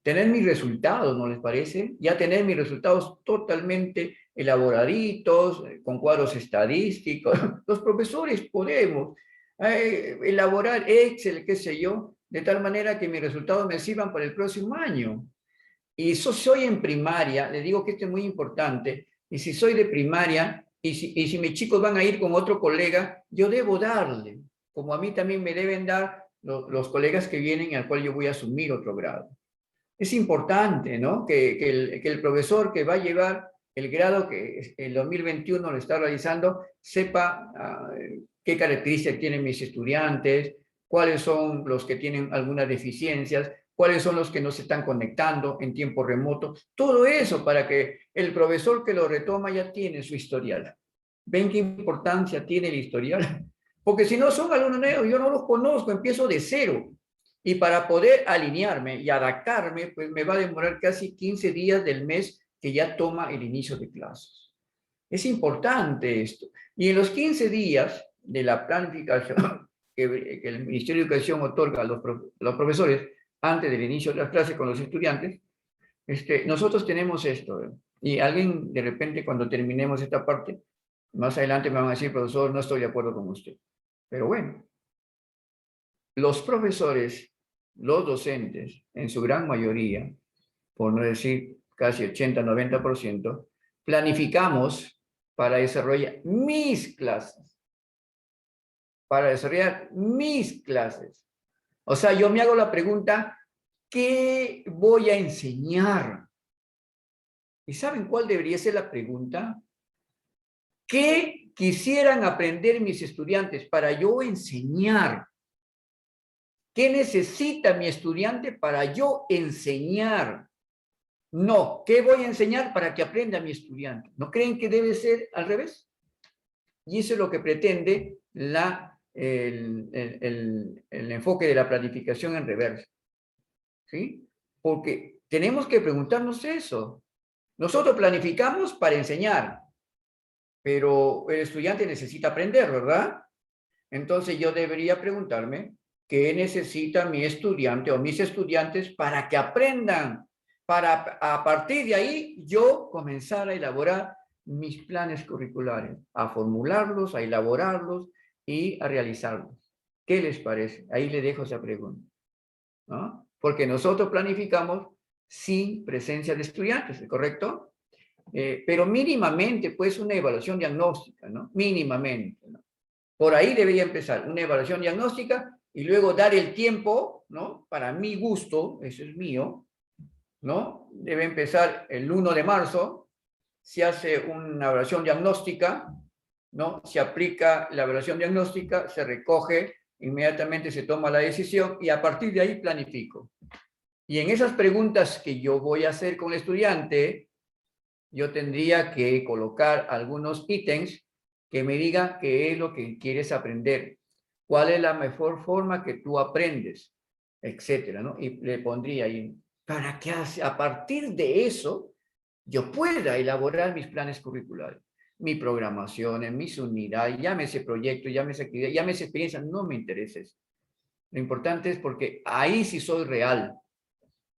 tener mis resultados, ¿no les parece? Ya tener mis resultados totalmente elaboraditos, con cuadros estadísticos. Los profesores podemos elaborar Excel, qué sé yo, de tal manera que mis resultados me sirvan para el próximo año. Y soy en primaria, le digo que esto es muy importante, y si soy de primaria, y si mis chicos van a ir con otro colega, yo debo darle, como a mí también me deben dar los colegas que vienen al cual yo voy a asumir otro grado. Es importante, ¿no?, que el profesor que va a llevar el grado que el 2021 lo está realizando, sepa qué características tienen mis estudiantes, cuáles son los que tienen algunas deficiencias, cuáles son los que no se están conectando en tiempo remoto, todo eso para que el profesor que lo retoma ya tiene su historial. ¿Ven qué importancia tiene el historial? Porque si no son alumnos nuevos, yo no los conozco, empiezo de cero. Y para poder alinearme y adaptarme, pues me va a demorar casi 15 días del mes que ya toma el inicio de clases. Es importante esto. Y en los 15 días de la planificación que el Ministerio de Educación otorga a los profesores antes del inicio de las clases con los estudiantes, nosotros tenemos esto. Y alguien de repente cuando terminemos esta parte, más adelante me van a decir, profesor, no estoy de acuerdo con usted. Pero bueno, los profesores, los docentes, en su gran mayoría, por no decir casi 80-90%, planificamos para desarrollar mis clases. Para desarrollar mis clases. O sea, yo me hago la pregunta, ¿qué voy a enseñar? ¿Y saben cuál debería ser la pregunta? ¿Qué quisieran aprender mis estudiantes para yo enseñar? ¿Qué necesita mi estudiante para yo enseñar? No, ¿qué voy a enseñar para que aprenda mi estudiante? ¿No creen que debe ser al revés? Y eso es lo que pretende el enfoque de la planificación en reversa. ¿Sí? Porque tenemos que preguntarnos eso. Nosotros planificamos para enseñar, pero el estudiante necesita aprender, ¿verdad? Entonces yo debería preguntarme, ¿qué necesita mi estudiante o mis estudiantes para que aprendan? Para a partir de ahí yo comenzar a elaborar mis planes curriculares, a formularlos, a elaborarlos y a realizarlo. ¿Qué les parece? Ahí le dejo esa pregunta, ¿no? Porque nosotros planificamos sin presencia de estudiantes, ¿correcto? Pero mínimamente, pues, una evaluación diagnóstica, ¿no? Mínimamente, ¿no? Por ahí debería empezar, una evaluación diagnóstica y luego dar el tiempo, ¿no? Para mi gusto, eso es mío, ¿no? Debe empezar el 1 de marzo, se hace una evaluación diagnóstica, ¿no? Se aplica la evaluación diagnóstica, se recoge, inmediatamente se toma la decisión y a partir de ahí planifico. Y en esas preguntas que yo voy a hacer con el estudiante, yo tendría que colocar algunos ítems que me digan qué es lo que quieres aprender, cuál es la mejor forma que tú aprendes, etcétera, ¿no? Y le pondría ahí, para que a partir de eso yo pueda elaborar mis planes curriculares, mi programación, en mis unidades, llámese proyecto, llámese actividad, llámese experiencia, no me interesa eso. Lo importante es porque ahí sí soy real,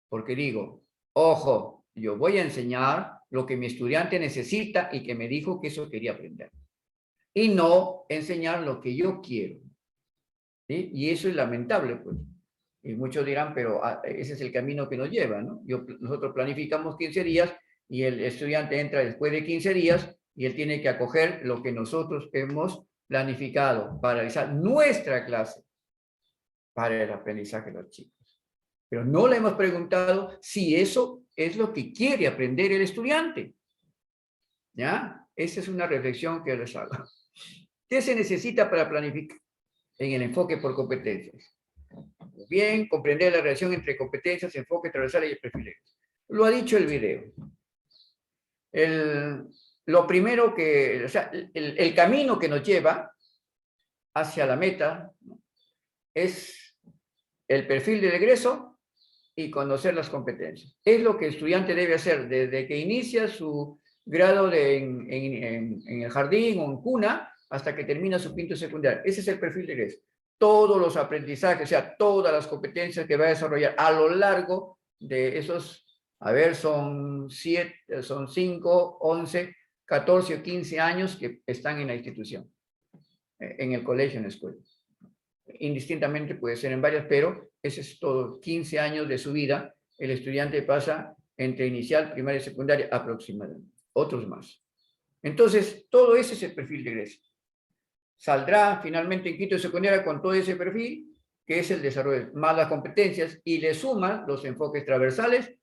porque digo, ojo, yo voy a enseñar lo que mi estudiante necesita y que me dijo que eso quería aprender. Y no enseñar lo que yo quiero. ¿Sí? Y eso es lamentable, pues. Y muchos dirán, pero ese es el camino que nos lleva, ¿no? Nosotros planificamos 15 días y el estudiante entra después de 15 días y él tiene que acoger lo que nosotros hemos planificado para realizar nuestra clase para el aprendizaje de los chicos. Pero no le hemos preguntado si eso es lo que quiere aprender el estudiante. ¿Ya? Esa es una reflexión que les hago. ¿Qué se necesita para planificar en el enfoque por competencias? Bien, comprender la relación entre competencias, enfoque transversal y perfiles. Lo ha dicho el video. Lo primero que, o sea, el camino que nos lleva hacia la meta, ¿no?, es el perfil del egreso y conocer las competencias. Es lo que el estudiante debe hacer desde que inicia su grado en el jardín o en cuna hasta que termina su quinto secundario. Ese es el perfil de egreso. Todos los aprendizajes, o sea, todas las competencias que va a desarrollar a lo largo de esos, a ver, son 5, 11, 14 o 15 años que están en la institución, en el colegio, en la escuela. Indistintamente puede ser en varias, pero ese es todo, 15 años de su vida, el estudiante pasa entre inicial, primaria y secundaria aproximadamente, otros más. Entonces, todo ese es el perfil de egreso. Saldrá finalmente en quinto de secundaria con todo ese perfil, que es el desarrollo, más las competencias, y le suman los enfoques transversales.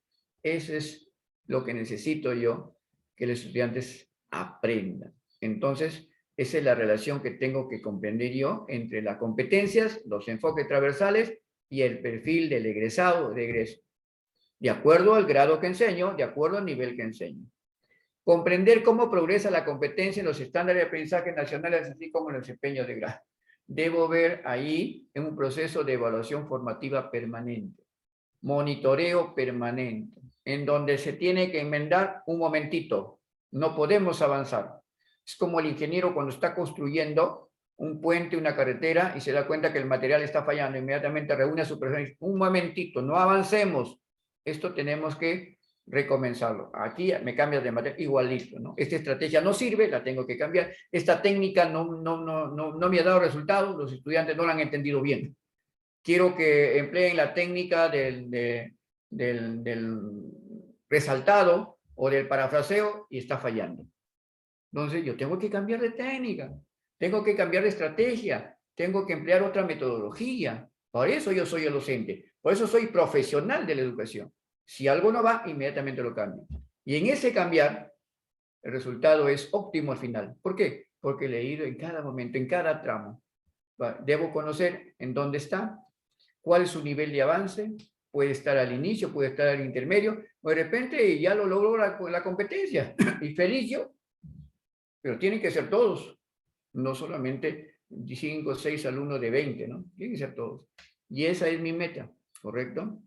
Eso es lo que necesito yo, que los estudiantes aprendan. Entonces, esa es la relación que tengo que comprender yo entre las competencias, los enfoques transversales y el perfil del egresado o de egreso. De acuerdo al grado que enseño, de acuerdo al nivel que enseño. Comprender cómo progresa la competencia en los estándares de aprendizaje nacionales, así como en el desempeño de grado. Debo ver ahí en un proceso de evaluación formativa permanente, monitoreo permanente, en donde se tiene que enmendar un momentito. No podemos avanzar. Es como el ingeniero cuando está construyendo un puente, una carretera, y se da cuenta que el material está fallando. Inmediatamente reúne a su persona y dice, un momentito, no avancemos. Esto tenemos que recomenzarlo. Aquí me cambias de material, igualito, ¿no? Esta estrategia no sirve, la tengo que cambiar. Esta técnica no me ha dado resultados, los estudiantes no la han entendido bien. Quiero que empleen la técnica del resaltado o del parafraseo y está fallando. Entonces yo tengo que cambiar de técnica, tengo que cambiar de estrategia, tengo que emplear otra metodología. Por eso yo soy el docente, por eso soy profesional de la educación. Si algo no va, inmediatamente lo cambio. Y en ese cambiar, el resultado es óptimo al final. ¿Por qué? Porque le he ido en cada momento, en cada tramo. Debo conocer en dónde está, cuál es su nivel de avance, puede estar al inicio, puede estar al intermedio, o de repente ya lo logró la competencia, y feliz yo. Pero tienen que ser todos, no solamente 5 o 6 alumnos de 20, ¿no? Tienen que ser todos. Y esa es mi meta, ¿correcto?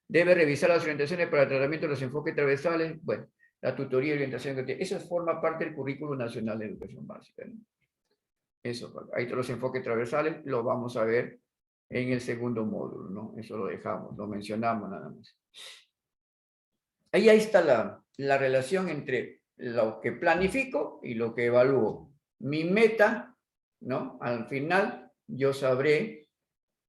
Debe revisar las orientaciones para el tratamiento de los enfoques transversales. Bueno, la tutoría y orientación. Eso forma parte del Currículo Nacional de Educación Básica, ¿no? Eso, ahí todos los enfoques transversales, lo vamos a ver en el segundo módulo, ¿no? Eso lo dejamos, lo mencionamos nada más. Ahí está la relación entre lo que planifico y lo que evalúo. Mi meta ¿no? Al final yo sabré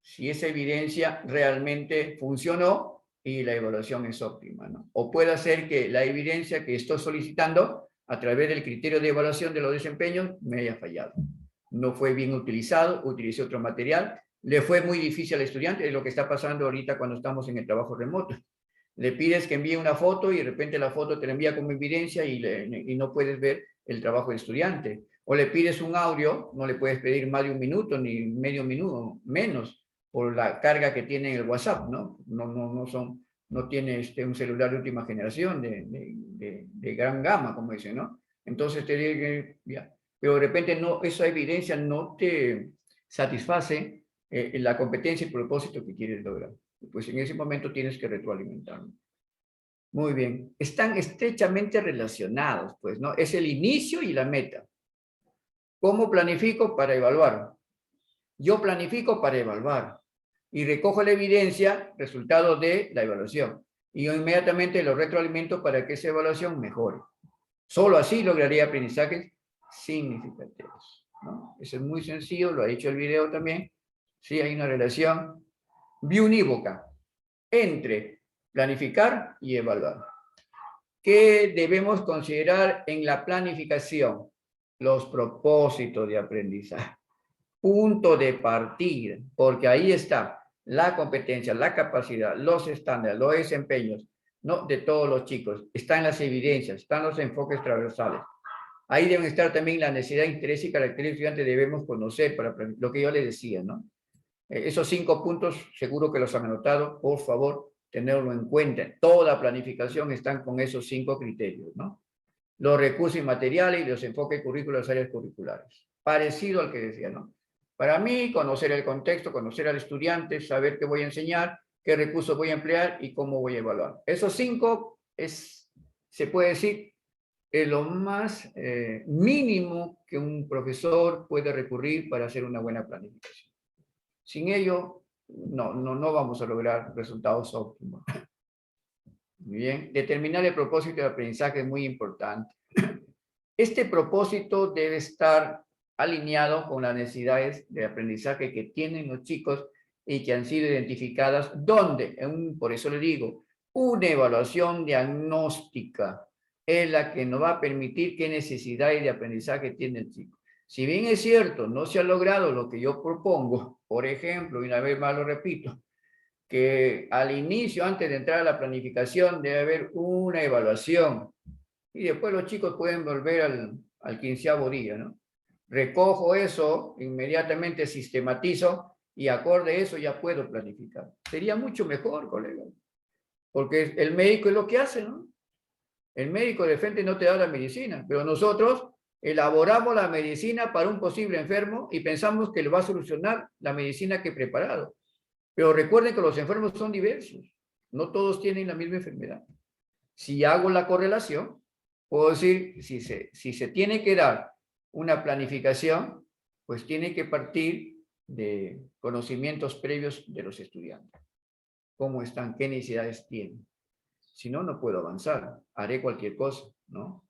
si esa evidencia realmente funcionó y la evaluación es óptima, ¿no? O puede ser que la evidencia que estoy solicitando a través del criterio de evaluación de los desempeños me haya fallado. No fue bien utilizado, utilicé otro material, le fue muy difícil al estudiante, es lo que está pasando ahorita cuando estamos en el trabajo remoto. Le pides que envíe una foto y de repente la foto te la envía como evidencia y no puedes ver el trabajo del estudiante. O le pides un audio, no le puedes pedir más de 1 minuto ni medio minuto, menos, por la carga que tiene el WhatsApp, ¿no? No tiene un celular de última generación, de gran gama, como dicen, ¿no? Entonces te digo que, ya. Pero de repente no, esa evidencia no te satisface la competencia y el propósito que quieres lograr. Pues en ese momento tienes que retroalimentarlo. Muy bien. Están estrechamente relacionados, pues, ¿no? Es el inicio y la meta. ¿Cómo planifico? Para evaluar. Yo planifico para evaluar. Y recojo la evidencia, resultado de la evaluación. Y yo inmediatamente lo retroalimento para que esa evaluación mejore. Solo así lograría aprendizajes significativos, ¿no? Eso es muy sencillo, lo ha dicho el video también. Sí, hay una relación biunívoca entre planificar y evaluar. ¿Qué debemos considerar en la planificación? Los propósitos de aprendizaje. Punto de partida, porque ahí está la competencia, la capacidad, los estándares, los desempeños, ¿no? De todos los chicos. Están las evidencias, están los enfoques transversales. Ahí deben estar también la necesidad, interés y características que debemos conocer para lo que yo les decía, ¿no? Esos 5 puntos, seguro que los han anotado, por favor, tenerlo en cuenta. Toda planificación están con esos 5 criterios, ¿no? Los recursos materiales y los enfoques curriculares, áreas curriculares. Parecido al que decía, ¿no? Para mí, conocer el contexto, conocer al estudiante, saber qué voy a enseñar, qué recursos voy a emplear y cómo voy a evaluar. Esos 5 se puede decir, es lo más mínimo que un profesor puede recurrir para hacer una buena planificación. Sin ello, no vamos a lograr resultados óptimos. Muy bien, determinar el propósito de aprendizaje es muy importante. Este propósito debe estar alineado con las necesidades de aprendizaje que tienen los chicos y que han sido identificadas, donde, por eso le digo, una evaluación diagnóstica es la que nos va a permitir qué necesidades de aprendizaje tiene el chico. Si bien es cierto, no se ha logrado lo que yo propongo, por ejemplo, y una vez más lo repito, que al inicio, antes de entrar a la planificación, debe haber una evaluación, y después los chicos pueden volver al 15º día, ¿no? Recojo eso, inmediatamente sistematizo, y acorde a eso ya puedo planificar. Sería mucho mejor, colega, porque el médico es lo que hace, ¿no? El médico de frente no te da la medicina, pero nosotros elaboramos la medicina para un posible enfermo y pensamos que le va a solucionar la medicina que he preparado. Pero recuerden que los enfermos son diversos. No todos tienen la misma enfermedad. Si hago la correlación, puedo decir, si se tiene que dar una planificación, pues tiene que partir de conocimientos previos de los estudiantes. ¿Cómo están? ¿Qué necesidades tienen? Si no, no puedo avanzar. Haré cualquier cosa, ¿no?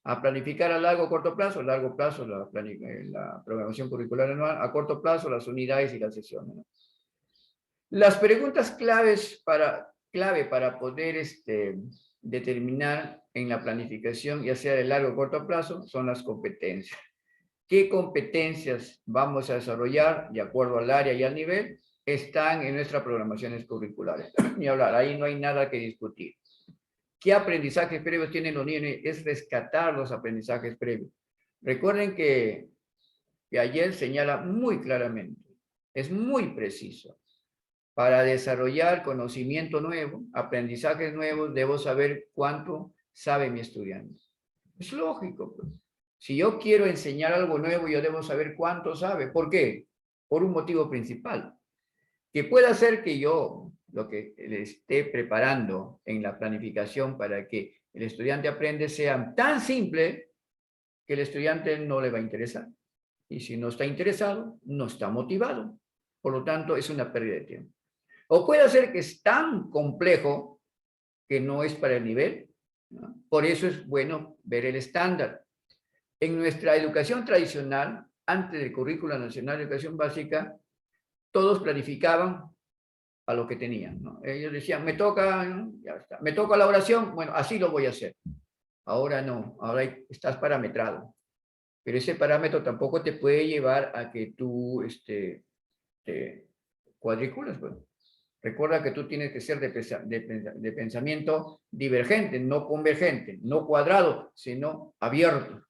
A planificar a largo o corto plazo, la programación curricular anual, a corto plazo las unidades y las sesiones, ¿no? Las preguntas clave para poder determinar en la planificación, ya sea de largo o corto plazo, son las competencias. ¿Qué competencias vamos a desarrollar de acuerdo al área y al nivel? Están en nuestras programaciones curriculares. Ni hablar, ahí no hay nada que discutir. ¿Qué aprendizajes previos tienen los niños? Es rescatar los aprendizajes previos. Recuerden que ayer señala muy claramente, es muy preciso. Para desarrollar conocimiento nuevo, aprendizajes nuevos, debo saber cuánto sabe mi estudiante. Es lógico, pues. Si yo quiero enseñar algo nuevo, yo debo saber cuánto sabe. ¿Por qué? Por un motivo principal. Que pueda ser que yo lo que le esté preparando en la planificación para que el estudiante aprenda sea tan simple que el estudiante no le va a interesar. Y si no está interesado, no está motivado. Por lo tanto, es una pérdida de tiempo. O puede ser que es tan complejo que no es para el nivel, ¿no? Por eso es bueno ver el estándar. En nuestra educación tradicional antes del Currículo Nacional de Educación Básica, todos planificaban a lo que tenían, ¿no? Ellos decían, me toca, ¿no? Ya está. Me toca la oración, bueno, así lo voy a hacer. Ahora no, ahora estás parametrado. Pero ese parámetro tampoco te puede llevar a que tú te cuadrículas. Pues. Recuerda que tú tienes que ser de pensamiento divergente, no convergente, no cuadrado, sino abierto.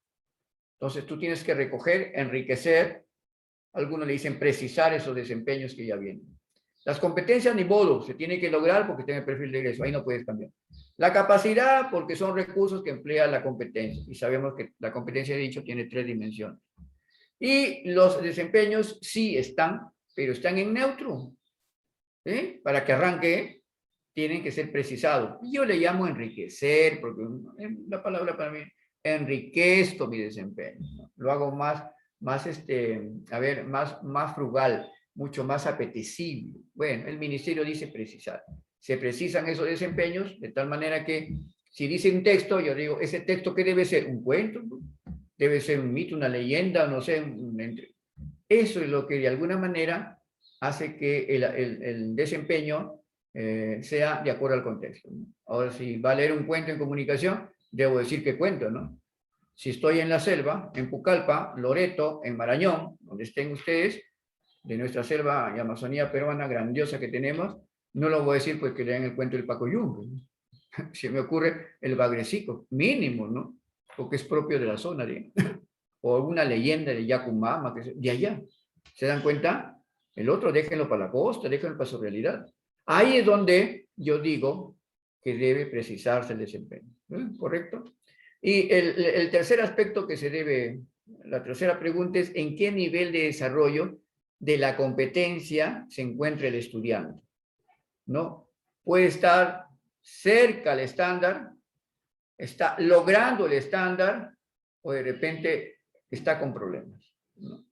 Entonces tú tienes que recoger, enriquecer, algunos le dicen precisar esos desempeños que ya vienen. Las competencias ni modo, se tiene que lograr porque tiene el perfil de egreso, ahí no puedes cambiar. La capacidad porque son recursos que emplea la competencia y sabemos que la competencia, he dicho, tiene 3 dimensiones. Y los desempeños sí están, pero están en neutro. Para que arranque, tienen que ser precisados. Yo le llamo enriquecer, porque la palabra para mí, enriquezco mi desempeño, ¿no? Lo hago más frugal, mucho más apetecible. Bueno, el ministerio dice precisar. Se precisan esos desempeños de tal manera que si dice un texto, yo digo, ¿ese texto qué debe ser? ¿Un cuento? ¿Debe ser un mito, una leyenda? No sé. Eso es lo que de alguna manera hace que el desempeño sea de acuerdo al contexto, ¿no? Ahora, si va a leer un cuento en comunicación, debo decir qué cuento, ¿no? Si estoy en la selva, en Pucallpa, Loreto, en Marañón, donde estén ustedes, de nuestra selva y Amazonía peruana grandiosa que tenemos, no lo voy a decir pues que lean el cuento del Paco Yunque, ¿no? Se me ocurre el Bagrecico, mínimo, ¿no? Porque es propio de la zona, o alguna leyenda de Yacumama, que de allá. ¿Se dan cuenta? El otro déjenlo para la costa, déjenlo para su realidad. Ahí es donde yo digo que debe precisarse el desempeño. ¿Correcto? Y el tercer aspecto que se debe, la tercera pregunta es, ¿en qué nivel de desarrollo de la competencia se encuentra el estudiante? ¿No? Puede estar cerca al estándar, está logrando el estándar, o de repente está con problemas, ¿no?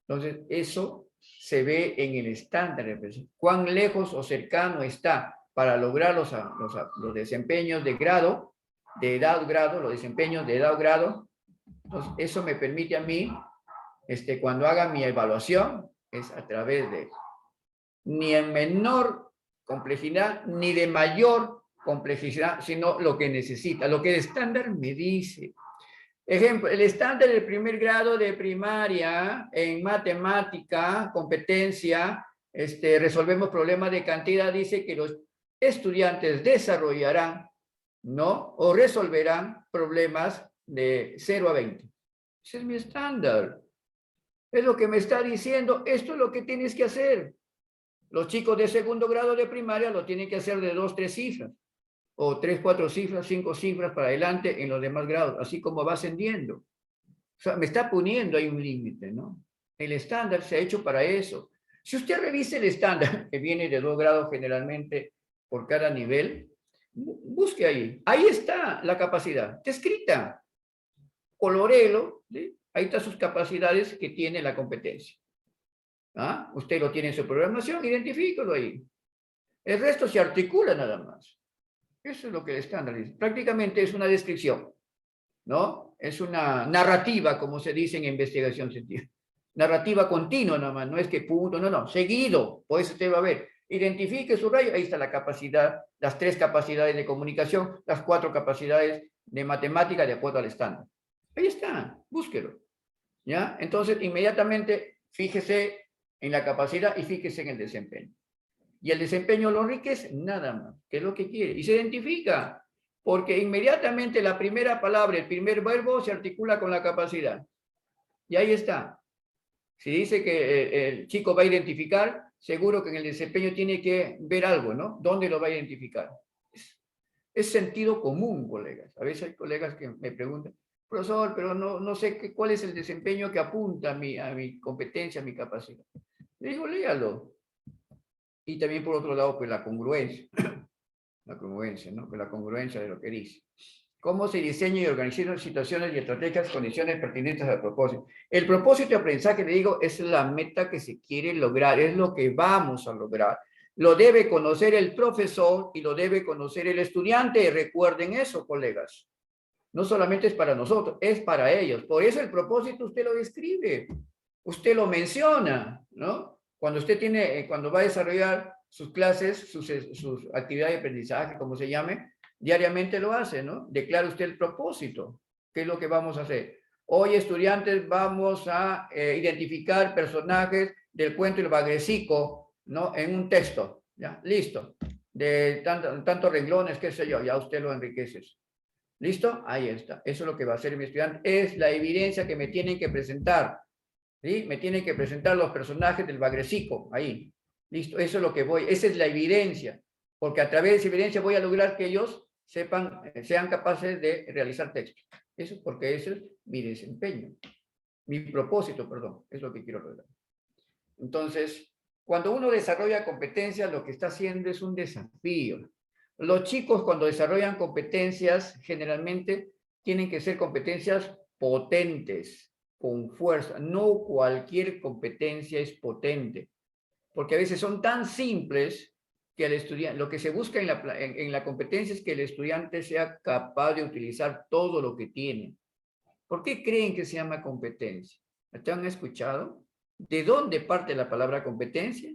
Entonces, eso se ve en el estándar de presión. Cuán lejos o cercano está para lograr los desempeños de grado, de edad grado, los desempeños de edad grado. Entonces, eso me permite a mí, cuando haga mi evaluación, es a través de ni en menor complejidad, ni de mayor complejidad, sino lo que necesita, lo que el estándar me dice. Ejemplo, el estándar del primer grado de primaria en matemática, competencia, resolvemos problemas de cantidad, dice que los estudiantes desarrollarán, ¿no? O resolverán problemas de 0 a 20. Ese es mi estándar. Es lo que me está diciendo, esto es lo que tienes que hacer. Los chicos de segundo grado de primaria lo tienen que hacer de 2, 3 cifras. O 3, 4 cifras, 5 cifras para adelante en los demás grados, así como va ascendiendo. O sea, me está poniendo ahí un límite, ¿no? El estándar se ha hecho para eso. Si usted revisa el estándar, que viene de 2 grados generalmente por cada nivel, busque ahí. Ahí está la capacidad, está escrita. Colorelo, ¿sí? Ahí están sus capacidades que tiene la competencia. ¿Ah? Usted lo tiene en su programación, identifícalo ahí. El resto se articula nada más. Eso es lo que el estándar dice. Prácticamente es una descripción, ¿no? Es una narrativa, como se dice en investigación científica. Narrativa continua nada más, no es que punto, no, seguido. Por eso usted va a ver, identifique su rayo, ahí está la capacidad, las 3 capacidades de comunicación, las 4 capacidades de matemática de acuerdo al estándar. Ahí está, búsquelo. ¿Ya? Entonces, inmediatamente, fíjese en la capacidad y fíjese en el desempeño. Y el desempeño lo enriquece, nada más, que es lo que quiere. Y se identifica, porque inmediatamente la primera palabra, el primer verbo, se articula con la capacidad. Y ahí está. Si dice que el chico va a identificar, seguro que en el desempeño tiene que ver algo, ¿no? ¿Dónde lo va a identificar? Es sentido común, colegas. A veces hay colegas que me preguntan, profesor, pero no sé cuál es el desempeño que apunta a mi competencia, a mi capacidad. Le digo, léalo. Y también, por otro lado, pues la congruencia. La congruencia, ¿no? Pues la congruencia de lo que dice. ¿Cómo se diseña y organiza situaciones y estrategias, condiciones pertinentes al propósito? El propósito de aprendizaje, le digo, es la meta que se quiere lograr, es lo que vamos a lograr. Lo debe conocer el profesor y lo debe conocer el estudiante. Recuerden eso, colegas. No solamente es para nosotros, es para ellos. Por eso el propósito usted lo describe. usted lo menciona, ¿no? Cuando va a desarrollar sus clases, sus actividades de aprendizaje, como se llame, diariamente lo hace, ¿no? Declara usted el propósito. ¿Qué es lo que vamos a hacer? Hoy, estudiantes, vamos a identificar personajes del cuento El Bagrecico, ¿no? En un texto, ¿ya? Listo. De tantos renglones, qué sé yo, ya usted lo enriquece. ¿Listo? Ahí está. Eso es lo que va a hacer mi estudiante. Es la evidencia que me tienen que presentar. ¿Sí? Me tienen que presentar los personajes del Bagrecico, ahí. Listo, eso es lo que voy, esa es la evidencia, porque a través de esa evidencia voy a lograr que ellos sean capaces de realizar textos. Eso es porque ese es mi desempeño, mi propósito, perdón, es lo que quiero lograr. Entonces, cuando uno desarrolla competencias, lo que está haciendo es un desafío. Los chicos cuando desarrollan competencias, generalmente tienen que ser competencias potentes, con fuerza. No cualquier competencia es potente, porque a veces son tan simples que el estudiante, lo que se busca en la competencia es que el estudiante sea capaz de utilizar todo lo que tiene. ¿Por qué creen que se llama competencia? ¿Te han escuchado? ¿De dónde parte la palabra competencia?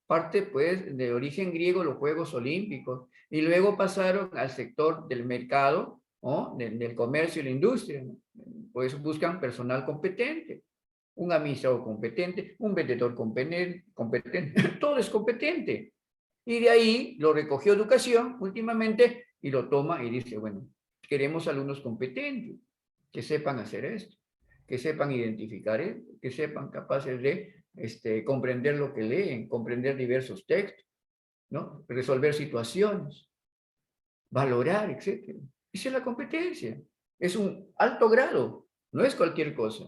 Parte, pues, de origen griego, los Juegos Olímpicos, y luego pasaron al sector del mercado, ¿no? del comercio y la industria, ¿no? Pues buscan personal competente, un administrador competente, un vendedor competente, todo es competente. Y de ahí lo recogió educación últimamente y lo toma y dice, bueno, queremos alumnos competentes, que sepan hacer esto, que sepan identificar esto, que sepan capaces de comprender lo que leen, comprender diversos textos, ¿no? Resolver situaciones, valorar, etc. Esa es la competencia. Es un alto grado, no es cualquier cosa.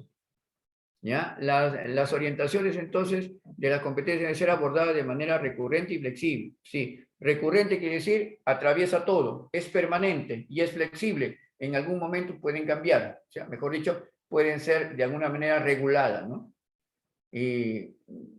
¿Ya? Las orientaciones, entonces, de la competencia deben ser abordadas de manera recurrente y flexible. Sí, recurrente quiere decir atraviesa todo, es permanente y es flexible. En algún momento pueden cambiar, o sea, mejor dicho, pueden ser de alguna manera reguladas, ¿no? Y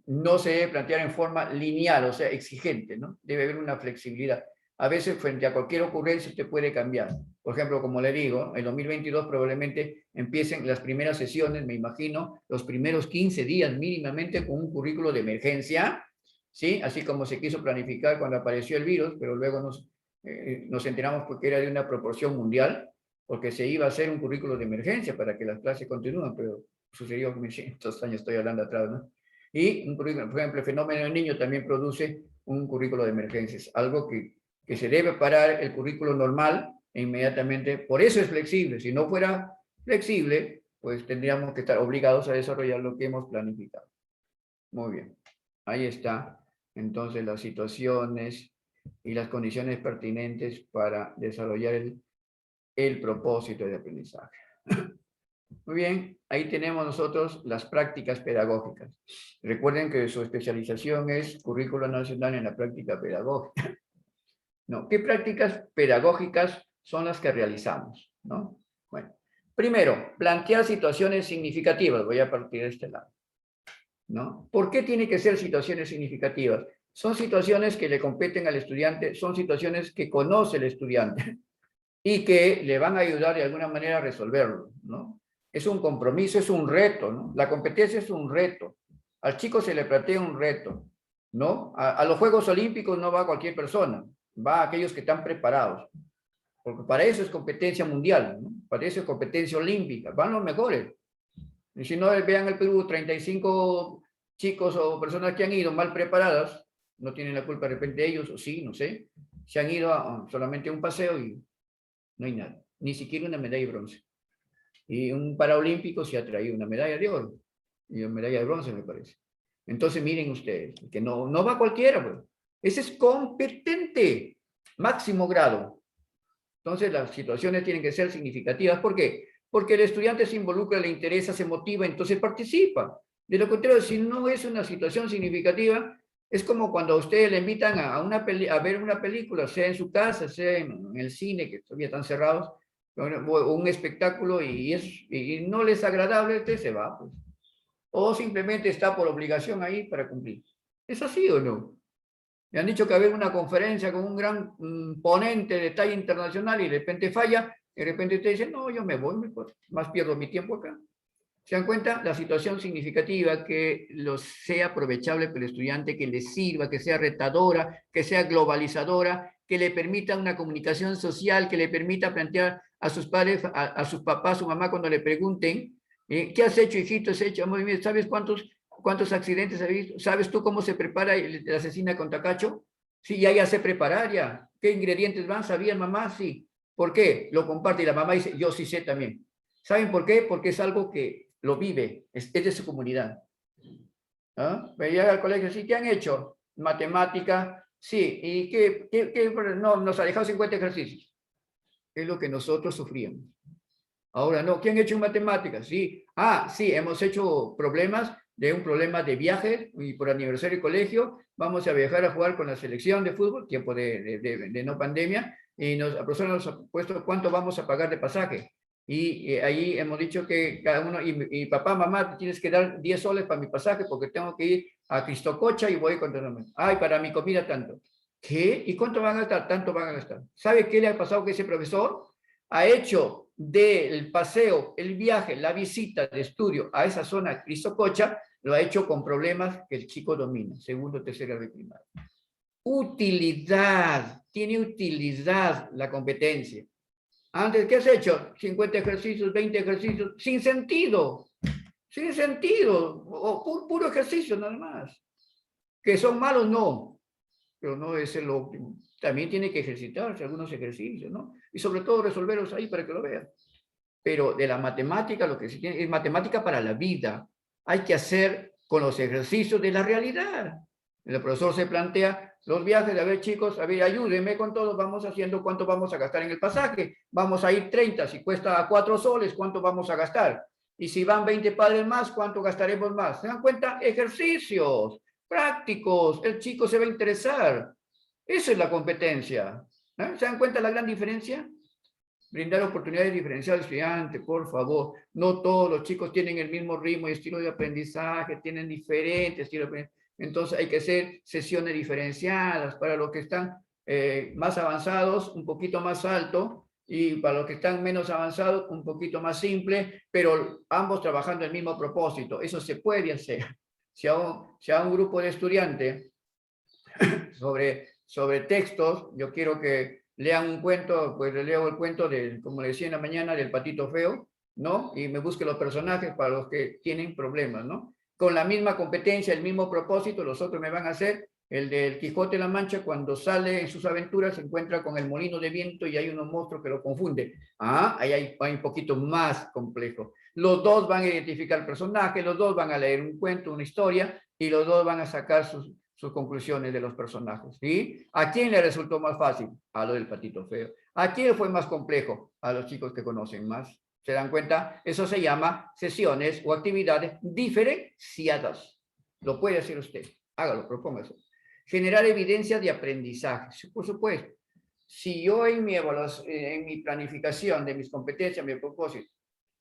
no se debe plantear en forma lineal, o sea, exigente, ¿no? Debe haber una flexibilidad. A veces, frente a cualquier ocurrencia, usted puede cambiar. Por ejemplo, como le digo, en 2022 probablemente empiecen las primeras sesiones, me imagino, los primeros 15 días mínimamente con un currículo de emergencia, ¿sí? Así como se quiso planificar cuando apareció el virus, pero luego nos enteramos porque era de una proporción mundial, porque se iba a hacer un currículo de emergencia para que las clases continúen, pero sucedió en 100 años, estoy hablando atrás, ¿no? Y, por ejemplo, el fenómeno del niño también produce un currículo de emergencias, algo que se debe parar el currículo normal e inmediatamente, por eso es flexible. Si no fuera flexible, pues tendríamos que estar obligados a desarrollar lo que hemos planificado. Muy bien, ahí está entonces las situaciones y las condiciones pertinentes para desarrollar el propósito de aprendizaje. Muy bien, ahí tenemos nosotros las prácticas pedagógicas. Recuerden que su especialización es Currículo Nacional en la Práctica Pedagógica. No, ¿qué prácticas pedagógicas son las que realizamos? ¿No? Bueno, primero, plantear situaciones significativas. Voy a partir de este lado. ¿No? ¿Por qué tiene que ser situaciones significativas? Son situaciones que le competen al estudiante, son situaciones que conoce el estudiante y que le van a ayudar de alguna manera a resolverlo, ¿no? Es un compromiso, es un reto, ¿no? La competencia es un reto. Al chico se le plantea un reto, ¿no? A los Juegos Olímpicos no va cualquier persona, va a aquellos que están preparados, porque para eso es competencia mundial, ¿no? Para eso es competencia olímpica, van los mejores. Y si no, vean el Perú, 35 chicos o personas que han ido mal preparadas, no tienen la culpa de repente ellos, o sí, no sé, se han ido solamente a un paseo y no hay nada, ni siquiera una medalla de bronce. Y un paraolímpico se ha traído una medalla de oro y una medalla de bronce, me parece. Entonces, miren ustedes, que no va cualquiera, pues. Ese es competente, máximo grado. Entonces, las situaciones tienen que ser significativas. ¿Por qué? Porque el estudiante se involucra, le interesa, se motiva, entonces participa. De lo contrario, si no es una situación significativa, es como cuando a ustedes le invitan a ver una película, sea en su casa, sea en el cine, que todavía están cerrados, o un espectáculo y no les es agradable, usted se va, pues. O simplemente está por obligación ahí para cumplir. ¿Es así o no? Me han dicho que haber una conferencia con un gran ponente de talla internacional y de repente falla, y de repente usted dice, no, yo me voy, mejor, más pierdo mi tiempo acá. ¿Se dan cuenta? La situación significativa, que sea aprovechable para el estudiante, que le sirva, que sea retadora, que sea globalizadora, que le permita una comunicación social, que le permita plantear a sus padres, a sus papás, a su mamá, cuando le pregunten, ¿qué has hecho, hijito? ¿Has hecho? ¿Sabes cuántos accidentes has visto? ¿Sabes tú cómo se prepara el asesina con tacacho? Sí, ya sé preparar ya. ¿Qué ingredientes van? ¿Sabían, mamá? Sí. ¿Por qué? Lo comparte y la mamá dice, yo sí sé también. ¿Saben por qué? Porque es algo que lo vive, es de su comunidad. ¿Ah? Me llega al colegio, sí, ¿qué han hecho? Matemática, sí, ¿y qué? No, nos ha dejado 50 ejercicios. Es lo que nosotros sufríamos. Ahora no, ¿qué han hecho en matemáticas? Sí, sí, hemos hecho problemas de un problema de viaje y por aniversario de colegio, vamos a viajar a jugar con la selección de fútbol, tiempo de no pandemia, y la profesora nos ha puesto cuánto vamos a pagar de pasaje. Y ahí hemos dicho que cada uno, y papá, mamá, tienes que dar 10 soles para mi pasaje porque tengo que ir a Cristococha y voy con... Ay, para mi comida tanto. ¿Qué? ¿Y cuánto van a gastar? Tanto van a gastar. ¿Sabe qué le ha pasado que ese profesor ha hecho del paseo, el viaje, la visita de estudio a esa zona Cristococha, lo ha hecho con problemas que el chico domina, segundo, tercer grado de primaria? Utilidad, tiene utilidad la competencia. Antes, ¿qué has hecho? 50 ejercicios, 20 ejercicios, sin sentido, o puro ejercicio nada más. ¿Que son malos? No, pero no es el óptimo. También tiene que ejercitarse algunos ejercicios, ¿no? Y sobre todo resolverlos ahí para que lo vean. Pero de la matemática, lo que se tiene es matemática para la vida. Hay que hacer con los ejercicios de la realidad. El profesor se plantea los viajes, a ver chicos, a ver, ayúdenme con todo, vamos haciendo cuánto vamos a gastar en el pasaje. Vamos a ir 30, si cuesta 4 soles, ¿cuánto vamos a gastar? Y si van 20 padres más, ¿cuánto gastaremos más? ¿Se dan cuenta? Ejercicios prácticos, el chico se va a interesar. Esa es la competencia. ¿Se dan cuenta la gran diferencia? Brindar oportunidades diferenciadas al estudiante, por favor. No todos los chicos tienen el mismo ritmo y estilo de aprendizaje, tienen diferentes estilos de aprendizaje. Entonces hay que hacer sesiones diferenciadas para los que están más avanzados, un poquito más alto, y para los que están menos avanzados, un poquito más simple, pero ambos trabajando en el mismo propósito. Eso se puede hacer. Si a un grupo de estudiantes sobre textos, yo quiero que lean un cuento, pues le leo el cuento como le decía en la mañana, del patito feo, ¿no? Y me busque los personajes para los que tienen problemas, ¿no? Con la misma competencia, el mismo propósito, los otros me van a hacer el del Quijote de la Mancha, cuando sale en sus aventuras, se encuentra con el molino de viento y hay unos monstruos que lo confunden. Ahí hay un poquito más complejo. Los dos van a identificar personajes, los dos van a leer un cuento, una historia, y los dos van a sacar sus conclusiones de los personajes, ¿sí? ¿A quién le resultó más fácil? A lo del patito feo. ¿A quién fue más complejo? A los chicos que conocen más. ¿Se dan cuenta? Eso se llama sesiones o actividades diferenciadas. Lo puede hacer usted. Hágalo, propóngase. Generar evidencias de aprendizaje. Por supuesto. Si yo en mi planificación de mis competencias, mi propósito,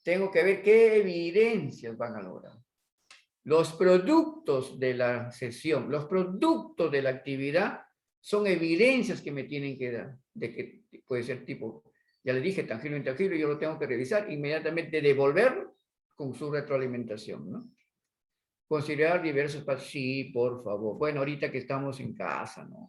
tengo que ver qué evidencias van a lograr. Los productos de la sesión, los productos de la actividad son evidencias que me tienen que dar, de que puede ser tipo, ya le dije, tangible o intangible, yo lo tengo que revisar, inmediatamente devolverlo con su retroalimentación, ¿no? Considerar diversos pasos, sí, por favor. Bueno, ahorita que estamos en casa, ¿no?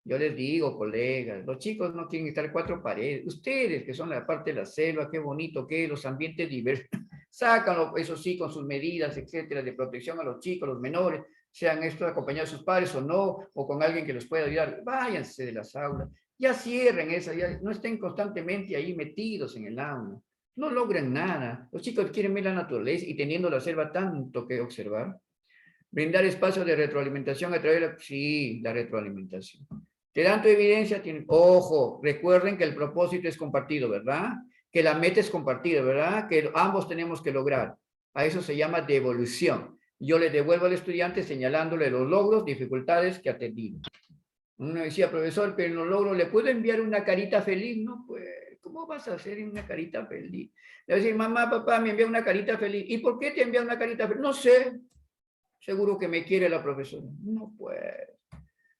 Yo les digo, colegas, los chicos no quieren estar 4 paredes. Ustedes, que son la parte de la selva, qué bonito que los ambientes diversos. Sácanlo, eso sí, con sus medidas, etcétera, de protección a los chicos, los menores, sean estos acompañados de sus padres o no, o con alguien que los pueda ayudar. Váyanse de las aulas, ya cierren esa, ya no estén constantemente ahí metidos en el aula. No logran nada. Los chicos quieren ver la naturaleza y teniendo la selva tanto que observar. Brindar espacios de retroalimentación a través de sí, la retroalimentación. ¿Te dan tu evidencia? Ojo, recuerden que el propósito es compartido, ¿verdad? Que la meta es compartida, ¿verdad? Que ambos tenemos que lograr. A eso se llama devolución. Yo le devuelvo al estudiante señalándole los logros, dificultades que ha tenido. Uno decía, profesor, pero en los logros, ¿le puedo enviar una carita feliz? No, pues, ¿cómo vas a hacer una carita feliz? Le voy a decir, mamá, papá, me envía una carita feliz. ¿Y por qué te envía una carita feliz? No sé. Seguro que me quiere la profesora. No, pues.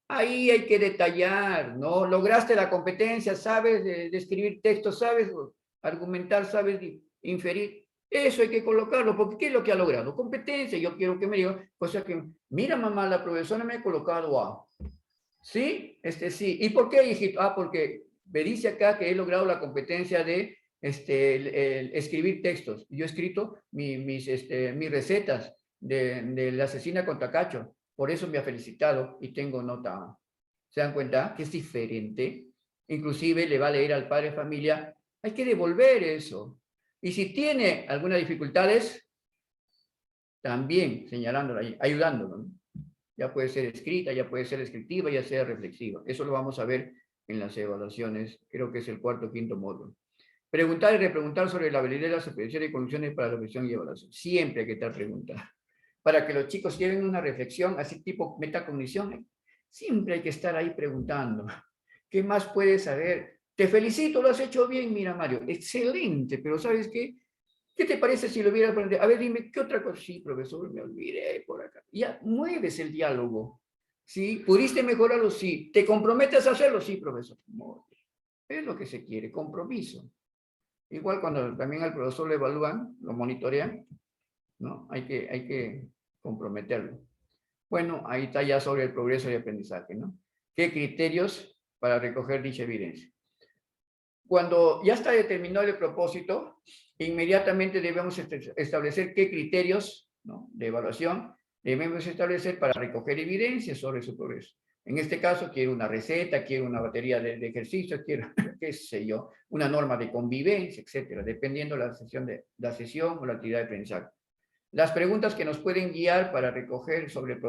Ahí hay que detallar, ¿no? Lograste la competencia, sabes de escribir textos, sabes argumentar, sabes inferir. Eso hay que colocarlo, porque ¿qué es lo que ha logrado? Competencia, yo quiero que me diga, cosa que, mira mamá, la profesora me ha colocado A. ¿Sí? Sí. ¿Y por qué, hijito? Ah, porque me dice acá que he logrado la competencia de el escribir textos. Yo he escrito mis recetas de la asesina con tacacho. Por eso me ha felicitado y tengo nota A. ¿Se dan cuenta? Que es diferente. Inclusive le va a leer al padre de familia. Hay que devolver eso. Y si tiene algunas dificultades, también señalándolo, ayudándolo, ¿no? Ya puede ser escrita, ya puede ser descriptiva, ya sea reflexiva. Eso lo vamos a ver en las evaluaciones, creo que es el cuarto o quinto módulo. Preguntar y repreguntar sobre la habilidad de las expresiones y conclusiones para la reflexión y evaluación. Siempre hay que estar preguntando. Para que los chicos lleven una reflexión así tipo metacognición, siempre hay que estar ahí preguntando. ¿Qué más puedes saber? Te felicito, lo has hecho bien, mira Mario. Excelente, pero ¿sabes qué? ¿Qué te parece si lo hubiera aprendido? A ver, dime, ¿qué otra cosa? Sí, profesor, me olvidé por acá. Ya, mueves el diálogo. ¿Sí? ¿Pudiste mejorarlo? Sí. ¿Te comprometes a hacerlo? Sí, profesor. Es lo que se quiere, compromiso. Igual cuando también al profesor lo evalúan, lo monitorean, ¿no? Hay que comprometerlo. Bueno, ahí está ya sobre el progreso y aprendizaje, ¿no? ¿Qué criterios para recoger dicha evidencia? Cuando ya está determinado el propósito, inmediatamente debemos establecer qué criterios, ¿no?, de evaluación debemos establecer para recoger evidencia sobre su progreso. En este caso, quiero una receta, quiero una batería de ejercicios, quiero, qué sé yo, una norma de convivencia, etcétera, dependiendo de la sesión o la actividad de aprendizaje. Las preguntas que nos pueden guiar para recoger sobre el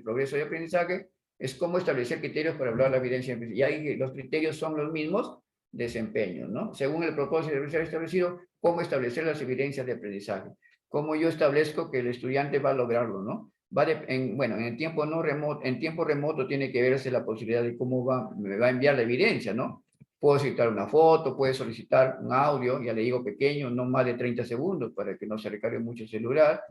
progreso de aprendizaje es cómo establecer criterios para evaluar la evidencia. Y ahí los criterios son los mismos, desempeño, ¿no? Según el propósito de ser establecido, cómo establecer las evidencias de aprendizaje. Cómo yo establezco que el estudiante va a lograrlo, ¿no? Bueno, en tiempo remoto tiene que verse la posibilidad de cómo me va a enviar la evidencia, ¿no? Puedo solicitar una foto, puedo solicitar un audio, ya le digo pequeño, no más de 30 segundos para que no se recargue mucho el celular,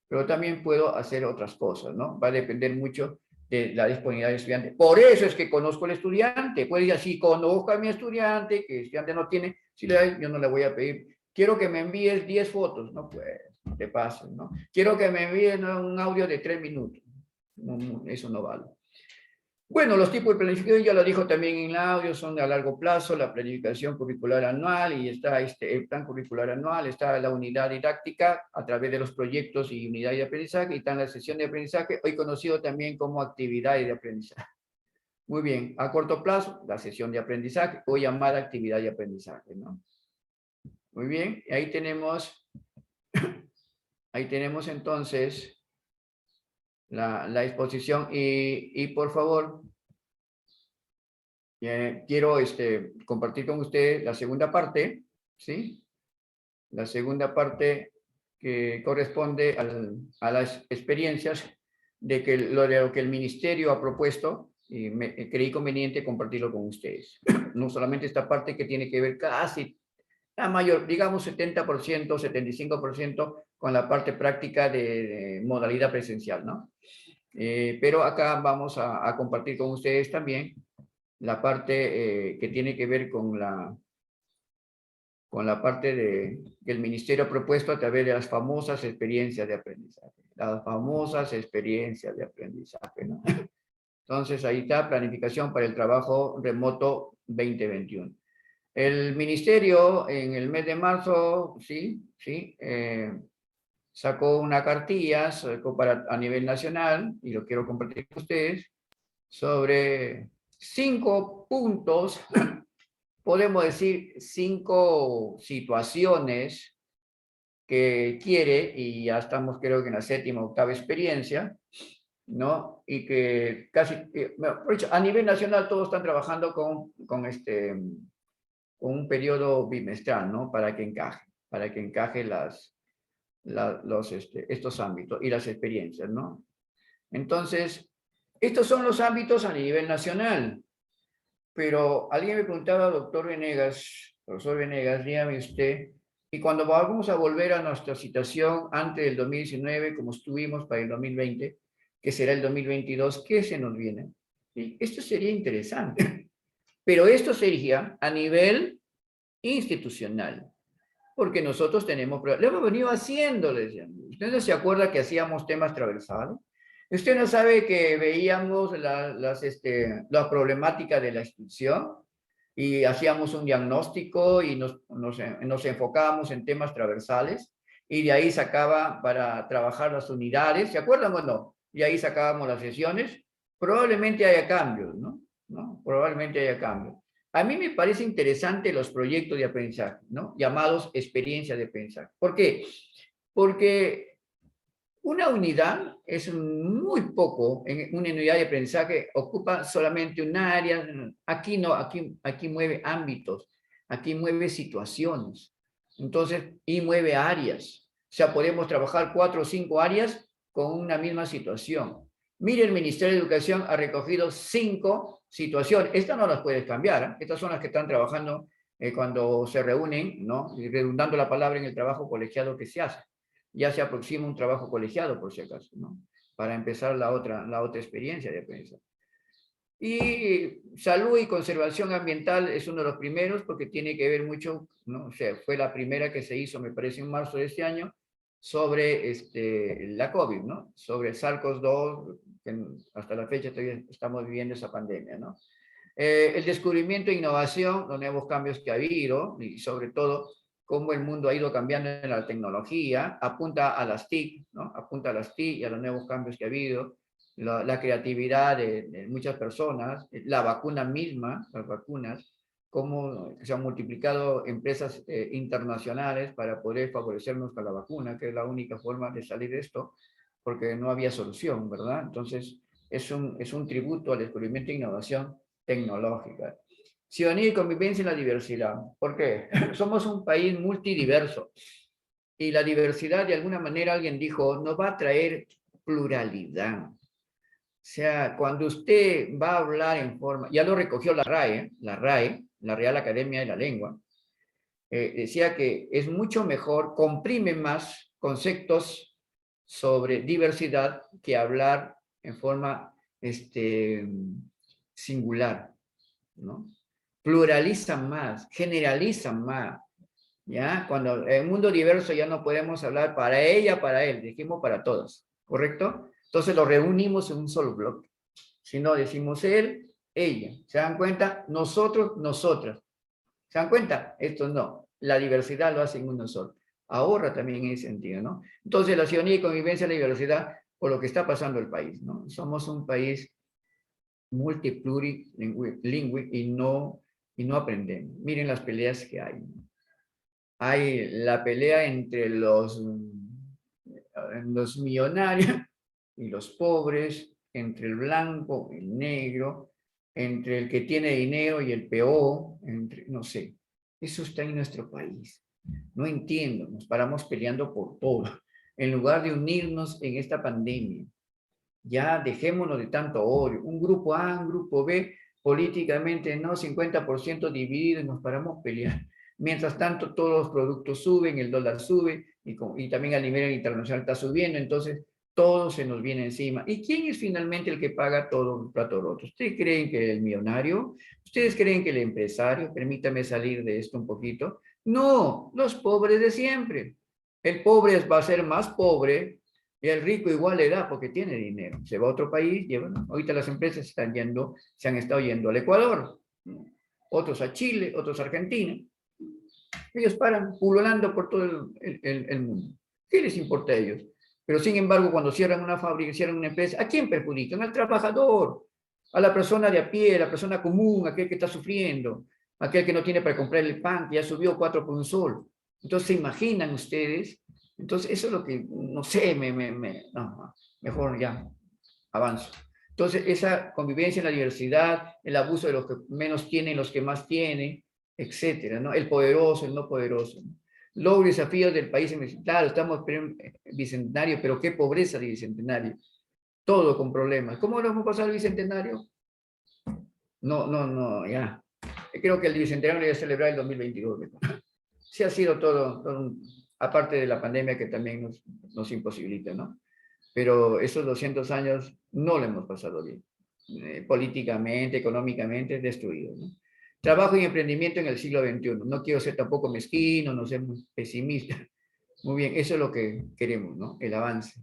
pero también puedo hacer otras cosas, ¿no? Va a depender mucho de la disponibilidad del estudiante. Por eso es que conozco al estudiante. Puede decir, si conozco a mi estudiante, que el estudiante no tiene, si le da, yo no le voy a pedir, quiero que me envíes 10 fotos. No, pues, no te pases, ¿no? Quiero que me envíen un audio de 3 minutos. No, eso no vale. Bueno, los tipos de planificación, ya lo dijo también en el audio, son de a largo plazo, la planificación curricular anual, y está el plan curricular anual, está la unidad didáctica a través de los proyectos y unidades de aprendizaje, y está en la sesión de aprendizaje, hoy conocido también como actividades de aprendizaje. Muy bien, a corto plazo, la sesión de aprendizaje, o llamada actividad de aprendizaje, ¿no? Muy bien, ahí tenemos entonces la exposición, y por favor, quiero compartir con ustedes la segunda parte, ¿sí? La segunda parte que corresponde a las experiencias de lo que el ministerio ha propuesto, y creí conveniente compartirlo con ustedes. No solamente esta parte que tiene que ver casi la mayor, digamos 70%, 75% con la parte práctica de modalidad presencial, ¿no? Pero acá vamos a compartir con ustedes también la parte que tiene que ver con la parte que el ministerio ha propuesto a través de las famosas experiencias de aprendizaje. Las famosas experiencias de aprendizaje, ¿no? Entonces, ahí está, planificación para el trabajo remoto 2021. El ministerio, en el mes de marzo, sacó una cartilla a nivel nacional, y lo quiero compartir con ustedes, sobre 5 puntos, podemos decir 5 situaciones que quiere, y ya estamos creo que en la 7ª o 8ª experiencia, ¿no? Y que casi, a nivel nacional todos están trabajando con un periodo bimestral, ¿no? Para que encaje estos ámbitos y las experiencias, ¿no? Entonces, estos son los ámbitos a nivel nacional. Pero alguien me preguntaba, doctor Venegas, profesor Venegas, dígame usted, y cuando vamos a volver a nuestra situación antes del 2019, como estuvimos para el 2020, que será el 2022, ¿qué se nos viene? ¿Sí? Esto sería interesante, pero esto sería a nivel institucional. porque nosotros tenemos, lo hemos venido haciendo, les decían. ¿Usted no se acuerda que hacíamos temas transversales? ¿Usted no sabe que veíamos la problemática de la exclusión y hacíamos un diagnóstico y nos enfocábamos en temas transversales y de ahí sacaba para trabajar las unidades? ¿Se acuerdan o no? Y ahí sacábamos las sesiones. Probablemente haya cambios, ¿no? Probablemente haya cambios. A mí me parece interesante los proyectos de aprendizaje, ¿no? Llamados experiencias de aprendizaje. ¿Por qué? Porque una unidad es muy poco, en una unidad de aprendizaje ocupa solamente un área, aquí no, aquí mueve ámbitos, aquí mueve situaciones, entonces, y mueve áreas. O sea, podemos trabajar 4 o 5 áreas con una misma situación. Mire, el Ministerio de Educación ha recogido 5 situaciones. Estas no las puedes cambiar, ¿eh? Estas son las que están trabajando cuando se reúnen, ¿no? Y redundando la palabra en el trabajo colegiado que se hace. Ya se aproxima un trabajo colegiado, por si acaso, ¿no? Para empezar la otra experiencia de aprendizaje. Y salud y conservación ambiental es uno de los primeros, porque tiene que ver mucho, ¿no? O sea, fue la primera que se hizo, me parece, en marzo de este año, sobre la COVID, ¿no? Sobre SARS-CoV-2, que hasta la fecha todavía estamos viviendo esa pandemia, ¿no? El descubrimiento e innovación, los nuevos cambios que ha habido, y sobre todo cómo el mundo ha ido cambiando en la tecnología, apunta a las TIC, ¿no? Apunta a las TIC y a los nuevos cambios que ha habido, la creatividad de muchas personas, la vacuna misma, las vacunas, cómo se han multiplicado empresas internacionales para poder favorecernos con la vacuna, que es la única forma de salir de esto, porque no había solución, ¿verdad? Entonces, es un tributo al descubrimiento e innovación tecnológica. Ciudadanía y convivencia en la diversidad. ¿Por qué? Somos un país multidiverso y la diversidad, de alguna manera, alguien dijo, nos va a traer pluralidad. O sea, cuando usted va a hablar en forma, ya lo recogió la RAE, la Real Academia de la Lengua, decía que es mucho mejor, comprime más conceptos sobre diversidad que hablar en forma singular, ¿no? Pluralizan más, generalizan más, ¿ya? Cuando en el mundo diverso ya no podemos hablar para ella, para él, dijimos para todos, ¿correcto? Entonces lo reunimos en un solo bloque. Si no decimos él, ella. ¿Se dan cuenta? Nosotros, nosotras. ¿Se dan cuenta? Esto no. La diversidad lo hace en uno solo. Ahorra también en ese sentido, ¿no? Entonces la ciudadanía y convivencia en la diversidad por lo que está pasando el país, ¿no? Somos un país multiplurilingue y no aprendemos. Miren las peleas que hay. Hay la pelea entre los millonarios y los pobres, entre el blanco, el negro, entre el que tiene dinero y el peor, no sé. Eso está en nuestro país. No entiendo, nos paramos peleando por todo, en lugar de unirnos en esta pandemia. Ya dejémonos de tanto odio. Un grupo A, un grupo B, políticamente no, 50% dividido y nos paramos a pelear. Mientras tanto, todos los productos suben, el dólar sube y también a nivel internacional está subiendo, entonces todo se nos viene encima. ¿Y quién es finalmente el que paga todo el plato roto? ¿Ustedes creen que el millonario? ¿Ustedes creen que el empresario? Permítame salir de esto un poquito. No, los pobres de siempre. El pobre va a ser más pobre y el rico igual le da porque tiene dinero. Se va a otro país, ahorita las empresas se han estado yendo al Ecuador, otros a Chile, otros a Argentina. Ellos paran pululando por todo el mundo. ¿Qué les importa a ellos? Pero sin embargo, cuando cierran una fábrica, cierran una empresa, ¿a quién perjudican? Al trabajador, a la persona de a pie, a la persona común, aquel que está sufriendo, aquel que no tiene para comprar el pan, que ya subió 4 por un sol. Entonces, ¿se imaginan ustedes? Entonces, eso es lo que, no sé, no, mejor ya, avanzo. Entonces, esa convivencia en la diversidad, el abuso de los que menos tienen, los que más tienen, etcétera, ¿no? El poderoso, el no poderoso. Logros y desafíos del país, claro, estamos en bicentenario, pero qué pobreza de bicentenario. Todo con problemas. ¿Cómo lo vamos a pasar el bicentenario? No, ya. Creo que el bicentenario lo voy a celebrar el 2022. Sí ha sido todo aparte de la pandemia que también nos imposibilita, ¿no? Pero esos 200 años no lo hemos pasado bien. Políticamente, económicamente, destruido, ¿no? Trabajo y emprendimiento en el siglo XXI. No quiero ser tampoco mezquino, no ser muy pesimista. Muy bien, eso es lo que queremos, ¿no? El avance.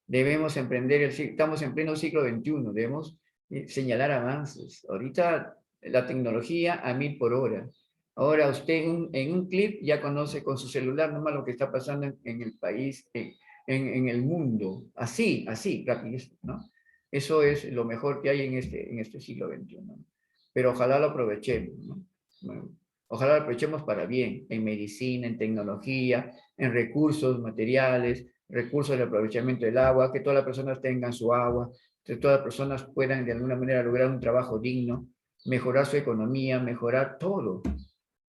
Debemos emprender, estamos en pleno siglo XXI, debemos señalar avances. Ahorita la tecnología a 1000 por hora. Ahora usted en un clip ya conoce con su celular nomás lo que está pasando en el país, en el mundo. Así, rápido, ¿no? Eso es lo mejor que hay en este siglo XXI, ¿no? Pero ojalá lo aprovechemos, ¿no? Bueno, ojalá lo aprovechemos para bien, en medicina, en tecnología, en recursos materiales, recursos de aprovechamiento del agua, que todas las personas tengan su agua, que todas las personas puedan de alguna manera lograr un trabajo digno, mejorar su economía, mejorar todo,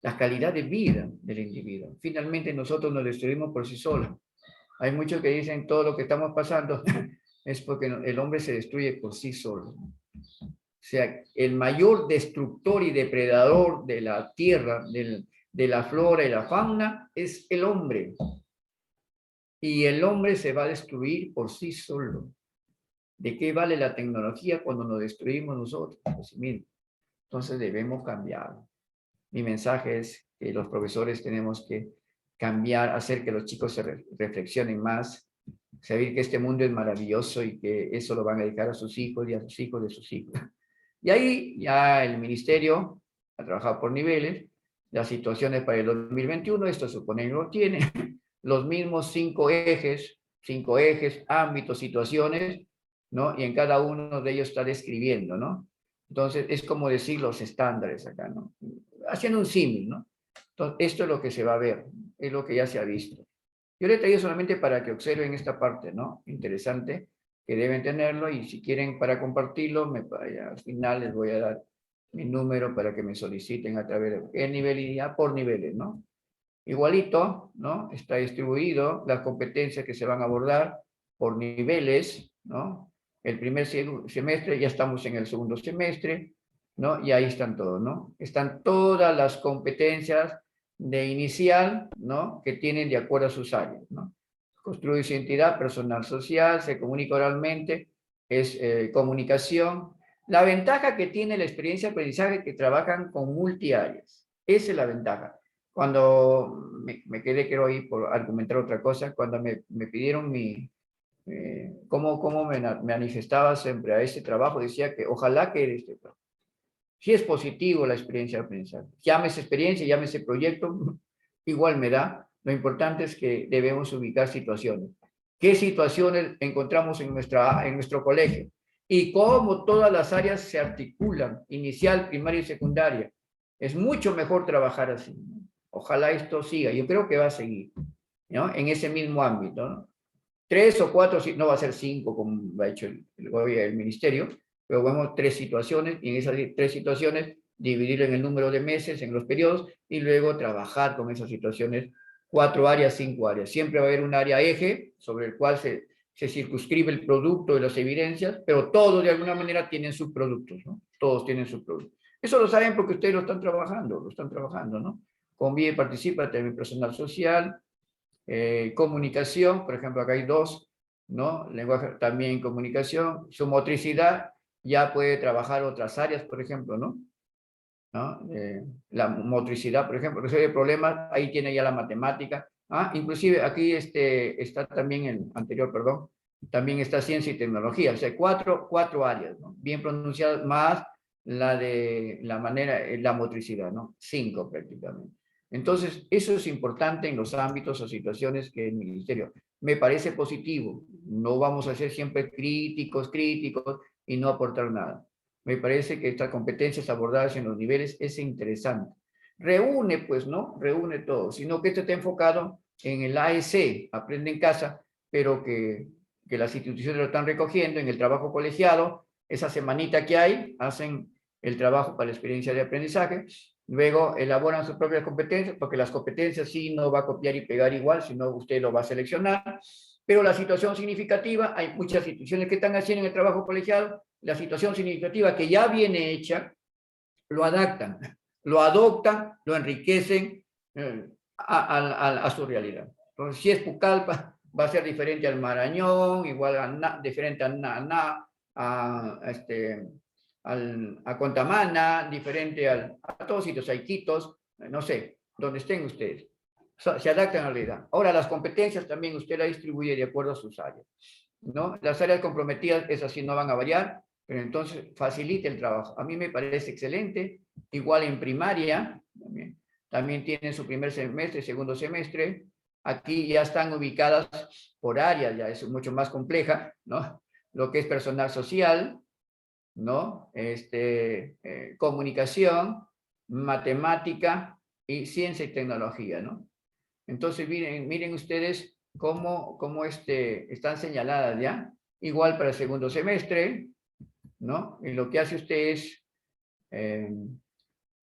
la calidad de vida del individuo. Finalmente nosotros nos destruimos por sí solos. Hay muchos que dicen todo lo que estamos pasando es porque el hombre se destruye por sí solo. O sea, el mayor destructor y depredador de la tierra, de la flora y la fauna, es el hombre. Y el hombre se va a destruir por sí solo. ¿De qué vale la tecnología cuando nos destruimos nosotros? Pues, miren, entonces debemos cambiar. Mi mensaje es que los profesores tenemos que cambiar, hacer que los chicos se reflexionen más, saber que este mundo es maravilloso y que eso lo van a dedicar a sus hijos y a sus hijos de sus hijos. Y ahí ya el ministerio ha trabajado por niveles, las situaciones para el 2021, esto supone que lo tiene, los mismos 5 ejes, ámbitos, situaciones, ¿no? Y en cada uno de ellos está describiendo, ¿no? Entonces, es como decir los estándares acá, ¿no? Haciendo un símil, ¿no? Entonces, esto es lo que se va a ver, es lo que ya se ha visto. Yo le traigo solamente para que observen esta parte, ¿no? Interesante, que deben tenerlo, y si quieren para compartirlo, al final les voy a dar mi número para que me soliciten a través de el nivel y ya por niveles, ¿no? Igualito, ¿no? Está distribuido las competencias que se van a abordar por niveles, ¿no? El primer semestre, ya estamos en el segundo semestre, ¿no? Y ahí están todos, ¿no? Están todas las competencias de inicial, ¿no? Que tienen de acuerdo a sus áreas, ¿no? Construir su identidad personal social, se comunica oralmente, es comunicación. La ventaja que tiene la experiencia de aprendizaje es que trabajan con multiáreas. Esa es la ventaja. Cuando me quedé, quiero ir por argumentar otra cosa, cuando me pidieron cómo me manifestaba siempre a ese trabajo, decía que ojalá que este trabajo. Si es positivo la experiencia de aprendizaje, llámese experiencia, llámese proyecto, igual me da. Lo importante es que debemos ubicar situaciones. ¿Qué situaciones encontramos en nuestro colegio? Y cómo todas las áreas se articulan, inicial, primaria y secundaria. Es mucho mejor trabajar así. Ojalá esto siga. Yo creo que va a seguir, ¿no? En ese mismo ámbito, ¿no? 3 o 4, no va a ser 5 como ha hecho el ministerio, pero vemos 3 situaciones, y en esas 3 situaciones dividirlo en el número de meses, en los periodos, y luego trabajar con esas situaciones, 4 áreas, 5 áreas. Siempre va a haber un área eje sobre el cual se circunscribe el producto de las evidencias, pero todos de alguna manera tienen subproductos, ¿no? Todos tienen subproductos. Eso lo saben porque ustedes lo están trabajando, ¿no? Convive, participa, también personal social, comunicación, por ejemplo, acá hay 2, ¿no? Lenguaje, también comunicación, su motricidad, ya puede trabajar otras áreas, por ejemplo, ¿no? La motricidad, por ejemplo, resuelve problemas, ahí tiene ya la matemática, inclusive aquí está también el anterior, perdón, también está ciencia y tecnología, o sea, cuatro áreas, ¿no? Bien pronunciadas, más la motricidad, ¿no? 5 prácticamente. Entonces, eso es importante en los ámbitos o situaciones que el ministerio me parece positivo. No vamos a ser siempre críticos y no aportar nada. Me parece que estas competencias abordadas en los niveles es interesante. Reúne, pues, ¿no? Reúne todo, sino que esto está enfocado en el AEC, aprende en casa, pero que las instituciones lo están recogiendo en el trabajo colegiado. Esa semanita que hay, hacen el trabajo para la experiencia de aprendizaje, luego elaboran sus propias competencias, porque las competencias sí no va a copiar y pegar igual, sino usted lo va a seleccionar, pero la situación significativa, hay muchas instituciones que están haciendo el trabajo colegiado, la situación significativa que ya viene hecha, lo adaptan, lo adoptan, lo enriquecen a su realidad. Entonces, si es Pucallpa, va a ser diferente al Marañón, igual diferente a a Contamana, diferente a todos sitios, a Iquitos, no sé, donde estén ustedes. Se adaptan a la realidad. Ahora, las competencias también usted las distribuye de acuerdo a sus áreas, ¿no? Las áreas comprometidas, esas sí no van a variar, pero entonces facilite el trabajo. A mí me parece excelente. Igual en primaria, también tienen su primer semestre, segundo semestre. Aquí ya están ubicadas por áreas, ya es mucho más compleja, ¿no? Lo que es personal social, ¿no? Comunicación, matemática y ciencia y tecnología, ¿no? Entonces, miren ustedes cómo están señaladas ya. Igual para el segundo semestre, ¿no? Y lo que hace usted es,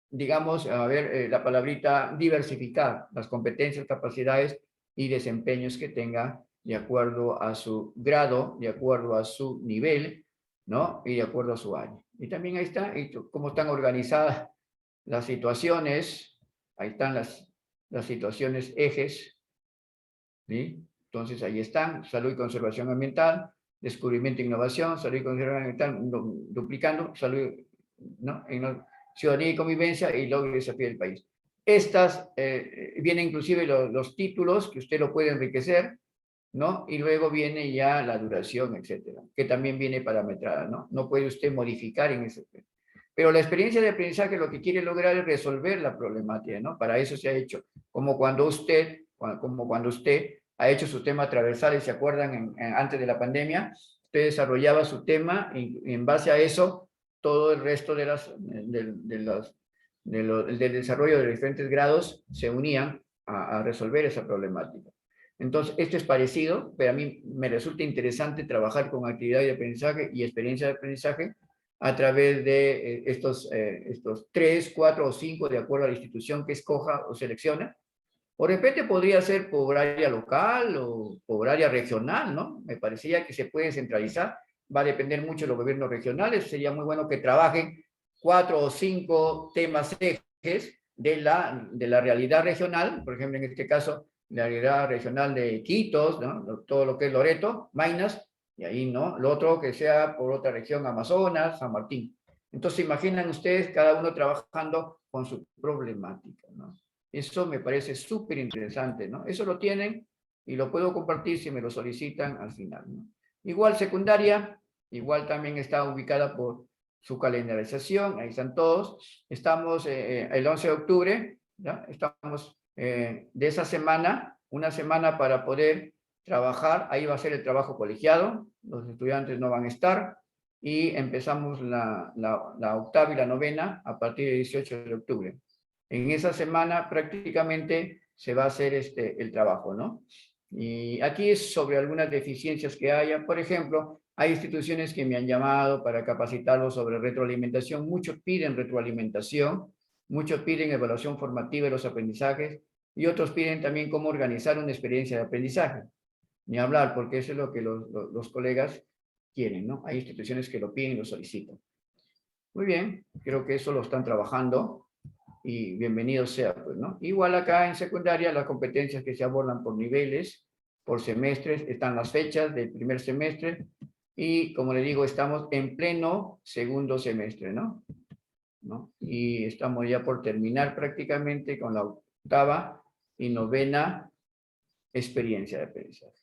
digamos, a ver, la palabrita diversificar las competencias, capacidades y desempeños que tenga de acuerdo a su grado, de acuerdo a su nivel, ¿no? Y de acuerdo a su año. Y también ahí está, cómo están organizadas las situaciones, ahí están las situaciones ejes, ¿sí? Entonces ahí están, salud y conservación ambiental, descubrimiento e innovación, salud y conservación ambiental, duplicando, salud, ¿no? Ciudadanía y convivencia y logro y desafío del país. Estas, vienen inclusive los títulos, que usted lo puede enriquecer, ¿no? Y luego viene ya la duración, etcétera, que también viene parametrada, ¿no? No puede usted modificar en ese. Pero la experiencia de aprendizaje lo que quiere lograr es resolver la problemática, ¿no? Para eso se ha hecho. Como cuando usted ha hecho su tema transversal, y se acuerdan, antes de la pandemia, usted desarrollaba su tema y en base a eso, todo el resto del desarrollo de diferentes grados se unían a resolver esa problemática. Entonces, esto es parecido, pero a mí me resulta interesante trabajar con actividad de aprendizaje y experiencia de aprendizaje a través de estos 3, 4 o 5, de acuerdo a la institución que escoja o seleccione. O de repente podría ser por área local o por área regional, ¿no? Me parecía que se puede centralizar. Va a depender mucho de los gobiernos regionales. Sería muy bueno que trabajen 4 o 5 temas ejes de la realidad regional. Por ejemplo, en este caso, la realidad regional de Iquitos, ¿no? Todo lo que es Loreto, Maynas, y ahí, ¿no? Lo otro que sea por otra región, Amazonas, San Martín. Entonces, imaginan ustedes cada uno trabajando con su problemática, ¿no? Eso me parece súper interesante, ¿no? Eso lo tienen y lo puedo compartir si me lo solicitan al final, ¿no? Igual secundaria, igual también está ubicada por su calendarización, ahí están todos. Estamos el 11 de octubre, ¿ya? Estamos de esa semana, una semana para poder trabajar, ahí va a ser el trabajo colegiado, los estudiantes no van a estar, y empezamos la octava y la novena a partir del 18 de octubre. En esa semana prácticamente se va a hacer el trabajo, ¿no? Y aquí es sobre algunas deficiencias que haya. Por ejemplo, hay instituciones que me han llamado para capacitarlos sobre retroalimentación. Muchos piden retroalimentación, muchos piden evaluación formativa de los aprendizajes y otros piden también cómo organizar una experiencia de aprendizaje. Ni hablar, porque eso es lo que los colegas quieren, ¿no? Hay instituciones que lo piden y lo solicitan. Muy bien, creo que eso lo están trabajando y bienvenido sea, pues, ¿no? Igual acá en secundaria, las competencias que se abordan por niveles, por semestres, están las fechas del primer semestre y, como le digo, estamos en pleno segundo semestre, ¿no? Y estamos ya por terminar prácticamente con la octava y novena experiencia de aprendizaje.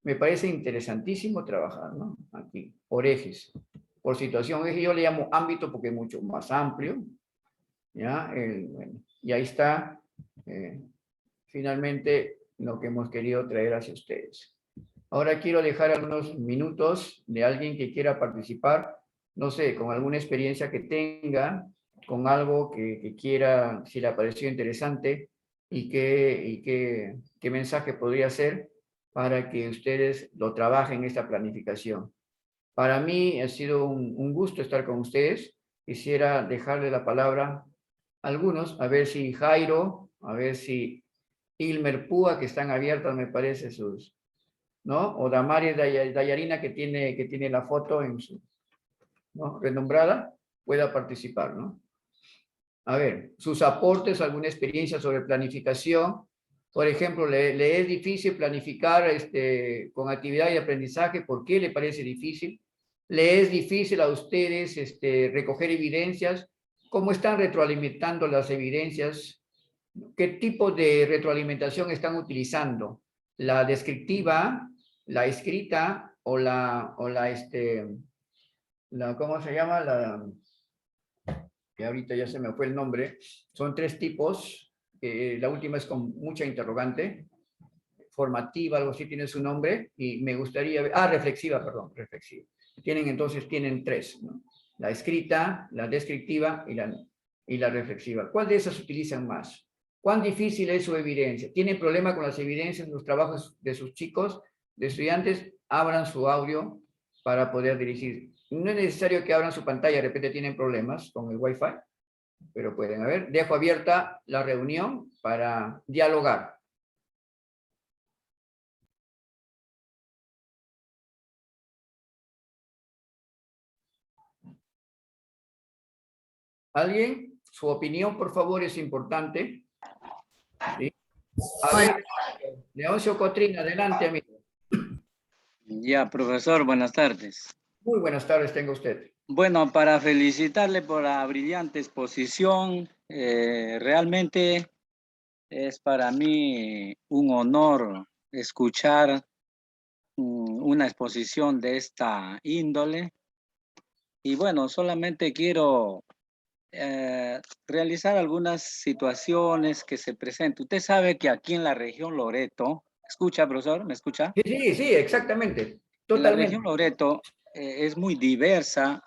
Me parece interesantísimo trabajar, ¿no? Aquí, por ejes, por situación. Yo le llamo ámbito porque es mucho más amplio, ¿ya? Bueno, y ahí está, finalmente, lo que hemos querido traer hacia ustedes. Ahora quiero dejar algunos minutos de alguien que quiera participar, no sé, con alguna experiencia que tenga, con algo que quiera, si le ha parecido interesante, y qué mensaje podría ser para que ustedes lo trabajen esta planificación. Para mí ha sido un gusto estar con ustedes. Quisiera dejarle la palabra a algunos, a ver si Jairo, a ver si Ilmer Púa, que están abiertas, me parece, sus, ¿no? O Damaris Dayarina, que tiene la foto en su, ¿no? Renombrada, pueda participar, ¿no? A ver, sus aportes, alguna experiencia sobre planificación. Por ejemplo, le es difícil planificar con actividad y aprendizaje. ¿Por qué le parece difícil? ¿Le es difícil a ustedes recoger evidencias? ¿Cómo están retroalimentando las evidencias? ¿Qué tipo de retroalimentación están utilizando? ¿La descriptiva, la escrita o ¿cómo se llama? Que ahorita ya se me fue el nombre. Son tres tipos. La última es con mucha interrogante. Formativa, algo así tiene su nombre. Y me gustaría ver... reflexiva, perdón, reflexiva. Tienen tres, ¿no? La escrita, la descriptiva y la reflexiva. ¿Cuál de esas utilizan más? ¿Cuán difícil es su evidencia? ¿Tienen problema con las evidencias en los trabajos de sus chicos, de estudiantes? Abran su audio para poder dirigir. No es necesario que abran su pantalla, de repente tienen problemas con el Wi-Fi, pero pueden haber. Dejo abierta la reunión para dialogar. ¿Alguien? Su opinión, por favor, es importante. ¿Sí? A ver, Leoncio Cotrín, adelante, amigo. Ya, profesor, buenas tardes. Muy buenas tardes, tenga usted. Bueno, para felicitarle por la brillante exposición, realmente es para mí un honor escuchar una exposición de esta índole. Y bueno, solamente quiero realizar algunas situaciones que se presentan. Usted sabe que aquí en la región Loreto, ¿escucha, profesor? ¿Me escucha? Sí, exactamente. En la Totalmente. región Loreto es muy diversa.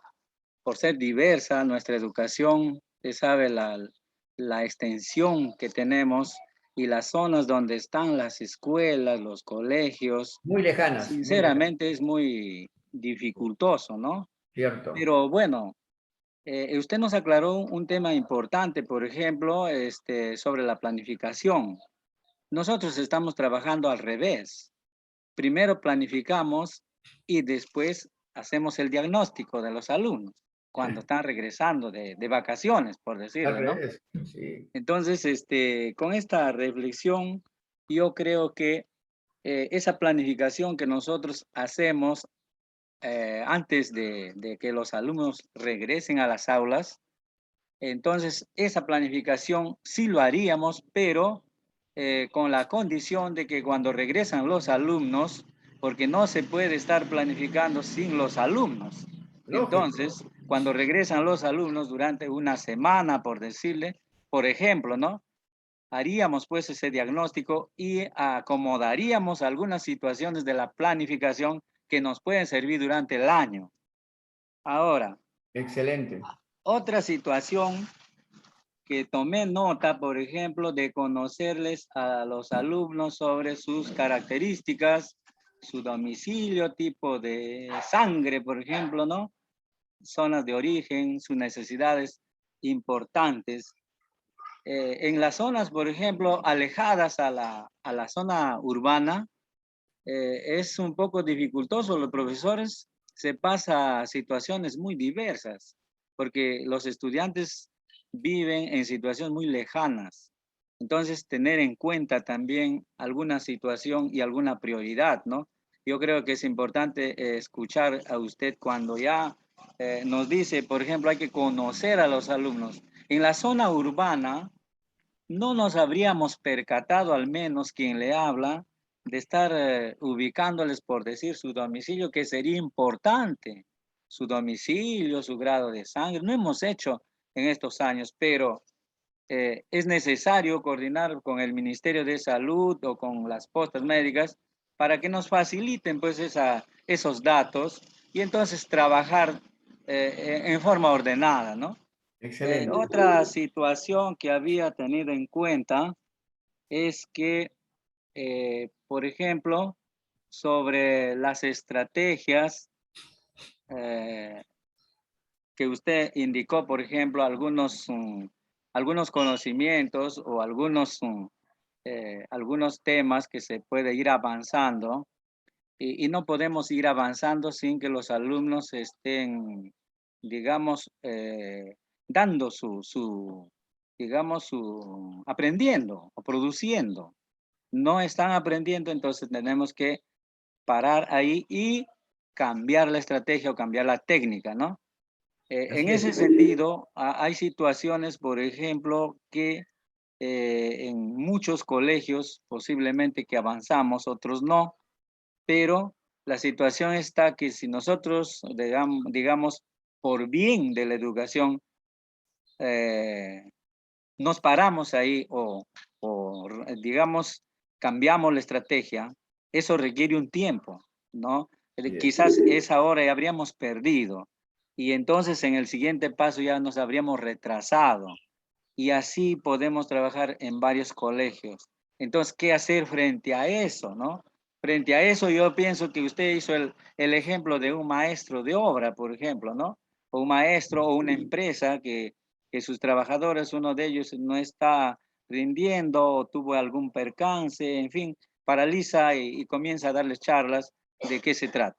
Por ser diversa nuestra educación, usted sabe la extensión que tenemos y las zonas donde están las escuelas, los colegios, Muy lejanas. sinceramente es muy dificultoso, ¿no? Cierto. Pero bueno, usted nos aclaró un tema importante, por ejemplo, sobre la planificación. Nosotros estamos trabajando al revés. Primero planificamos y después hacemos el diagnóstico de los alumnos cuando están regresando de vacaciones, por Al decirlo, ¿no? revés. Sí. Entonces, con esta reflexión, yo creo que esa planificación que nosotros hacemos antes de que los alumnos regresen a las aulas, entonces esa planificación sí lo haríamos, pero con la condición de que cuando regresan los alumnos, porque no se puede estar planificando sin los alumnos. Lógico. Entonces, cuando regresan los alumnos durante una semana, por decirle, por ejemplo, ¿no? Haríamos pues ese diagnóstico y acomodaríamos algunas situaciones de la planificación que nos pueden servir durante el año. Ahora, Excelente. otra situación que tomé nota, por ejemplo, de conocerles a los alumnos sobre sus características, su domicilio, tipo de sangre, por ejemplo, ¿no? Zonas de origen, sus necesidades importantes. En las zonas, por ejemplo, alejadas a la zona urbana, es un poco dificultoso. Los profesores se pasan situaciones muy diversas, porque los estudiantes viven en situaciones muy lejanas. Entonces, tener en cuenta también alguna situación y alguna prioridad, ¿no? Yo creo que es importante escuchar a usted cuando ya nos dice, por ejemplo, hay que conocer a los alumnos. En la zona urbana, no nos habríamos percatado, al menos quien le habla, de estar ubicándoles, por decir, su domicilio, que sería importante, su domicilio, su grado de sangre. No hemos hecho en estos años, pero es necesario coordinar con el Ministerio de Salud o con las postas médicas para que nos faciliten pues esos datos y entonces trabajar en forma ordenada, ¿no? Excelente. Otra situación que había tenido en cuenta es que, por ejemplo, sobre las estrategias que usted indicó, por ejemplo, algunos conocimientos o algunos temas que se puede ir avanzando y no podemos ir avanzando sin que los alumnos estén, digamos, dando aprendiendo o produciendo. No están aprendiendo, entonces tenemos que parar ahí y cambiar la estrategia o cambiar la técnica, ¿no? En Así ese es. sentido, hay situaciones, por ejemplo, que en muchos colegios posiblemente que avanzamos, otros no, pero la situación está que si nosotros, digamos por bien de la educación, eh, nos paramos ahí o, digamos, cambiamos la estrategia, eso requiere un tiempo, ¿no? Así es. Quizás esa hora ya habríamos perdido y entonces en el siguiente paso ya nos habríamos retrasado y así podemos trabajar en varios colegios. Entonces, ¿qué hacer frente a eso, no? Frente a eso, yo pienso que usted hizo el ejemplo de un maestro de obra, por ejemplo, ¿no? O un maestro o una empresa que sus trabajadores, uno de ellos no está rindiendo o tuvo algún percance, en fin, paraliza y comienza a darles charlas de qué se trata.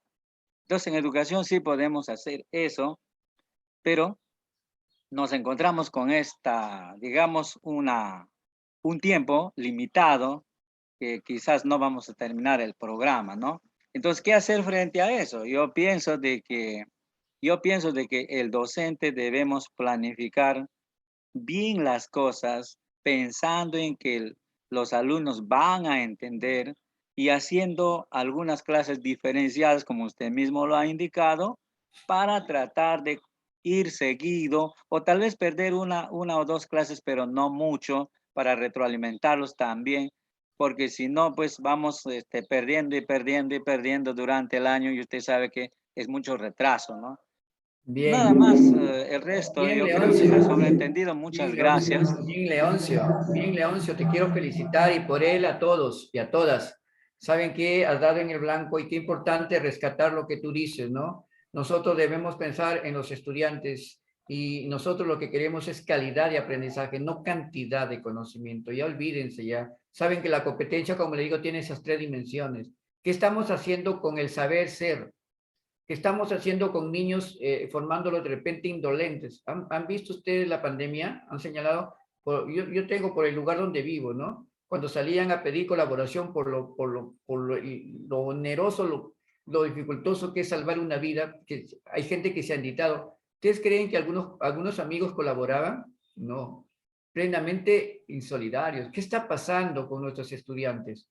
Entonces, en educación sí podemos hacer eso, pero nos encontramos con esta, digamos, un tiempo limitado que quizás no vamos a terminar el programa, ¿no? Entonces, ¿qué hacer frente a eso? Yo pienso de que el docente debemos planificar bien las cosas pensando en que los alumnos van a entender y haciendo algunas clases diferenciadas, como usted mismo lo ha indicado, para tratar de ir seguido o tal vez perder una o dos clases, pero no mucho, para retroalimentarlos también, porque si no, pues vamos perdiendo y perdiendo y perdiendo durante el año y usted sabe que es mucho retraso, ¿no? Nada Bien, más, el resto bien, yo creo que está Leoncio. sobreentendido. Muchas Bien, Leoncio. gracias. Bien, Leoncio, te quiero felicitar y por él a todos y a todas. Saben que has dado en el blanco y qué importante rescatar lo que tú dices, ¿no? Nosotros debemos pensar en los estudiantes y nosotros lo que queremos es calidad de aprendizaje, no cantidad de conocimiento. Ya olvídense ya. Saben que la competencia, como le digo, tiene esas tres dimensiones. ¿Qué estamos haciendo con el saber ser? ¿Qué estamos haciendo con niños formándolos de repente indolentes? ¿Han visto ustedes la pandemia? Han señalado, yo tengo por el lugar donde vivo, ¿no? Cuando salían a pedir colaboración por lo oneroso, lo dificultoso que es salvar una vida, que hay gente que se ha indicado. ¿Ustedes creen que algunos amigos colaboraban? No, plenamente insolidarios. ¿Qué está pasando con nuestros estudiantes?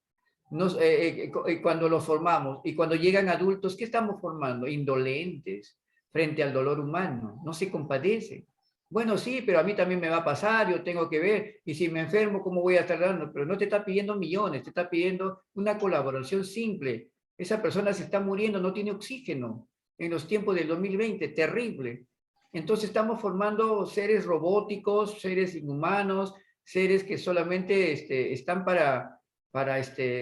Cuando los formamos y cuando llegan adultos, ¿qué estamos formando? Indolentes frente al dolor humano, no se compadece. Bueno, sí, pero a mí también me va a pasar, yo tengo que ver, y si me enfermo, ¿cómo voy a estar dando? Pero no te está pidiendo millones, te está pidiendo una colaboración simple. Esa persona se está muriendo, no tiene oxígeno en los tiempos del 2020, terrible. Entonces estamos formando seres robóticos, seres inhumanos, seres que solamente están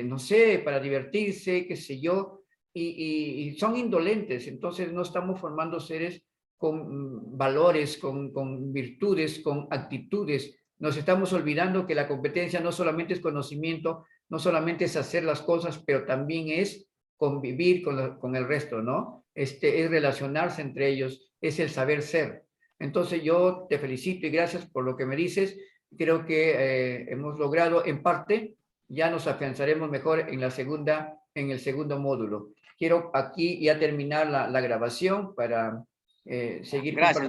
no sé, para divertirse, qué sé yo, y son indolentes, entonces no estamos formando seres con valores, con virtudes, con actitudes. Nos estamos olvidando que la competencia no solamente es conocimiento, no solamente es hacer las cosas, pero también es convivir con el resto, ¿no? Es relacionarse entre ellos, es el saber ser. Entonces yo te felicito y gracias por lo que me dices. Creo que hemos logrado en parte, ya nos afianzaremos mejor en el segundo módulo. Quiero aquí ya terminar la grabación para seguir Gracias. compartiendo.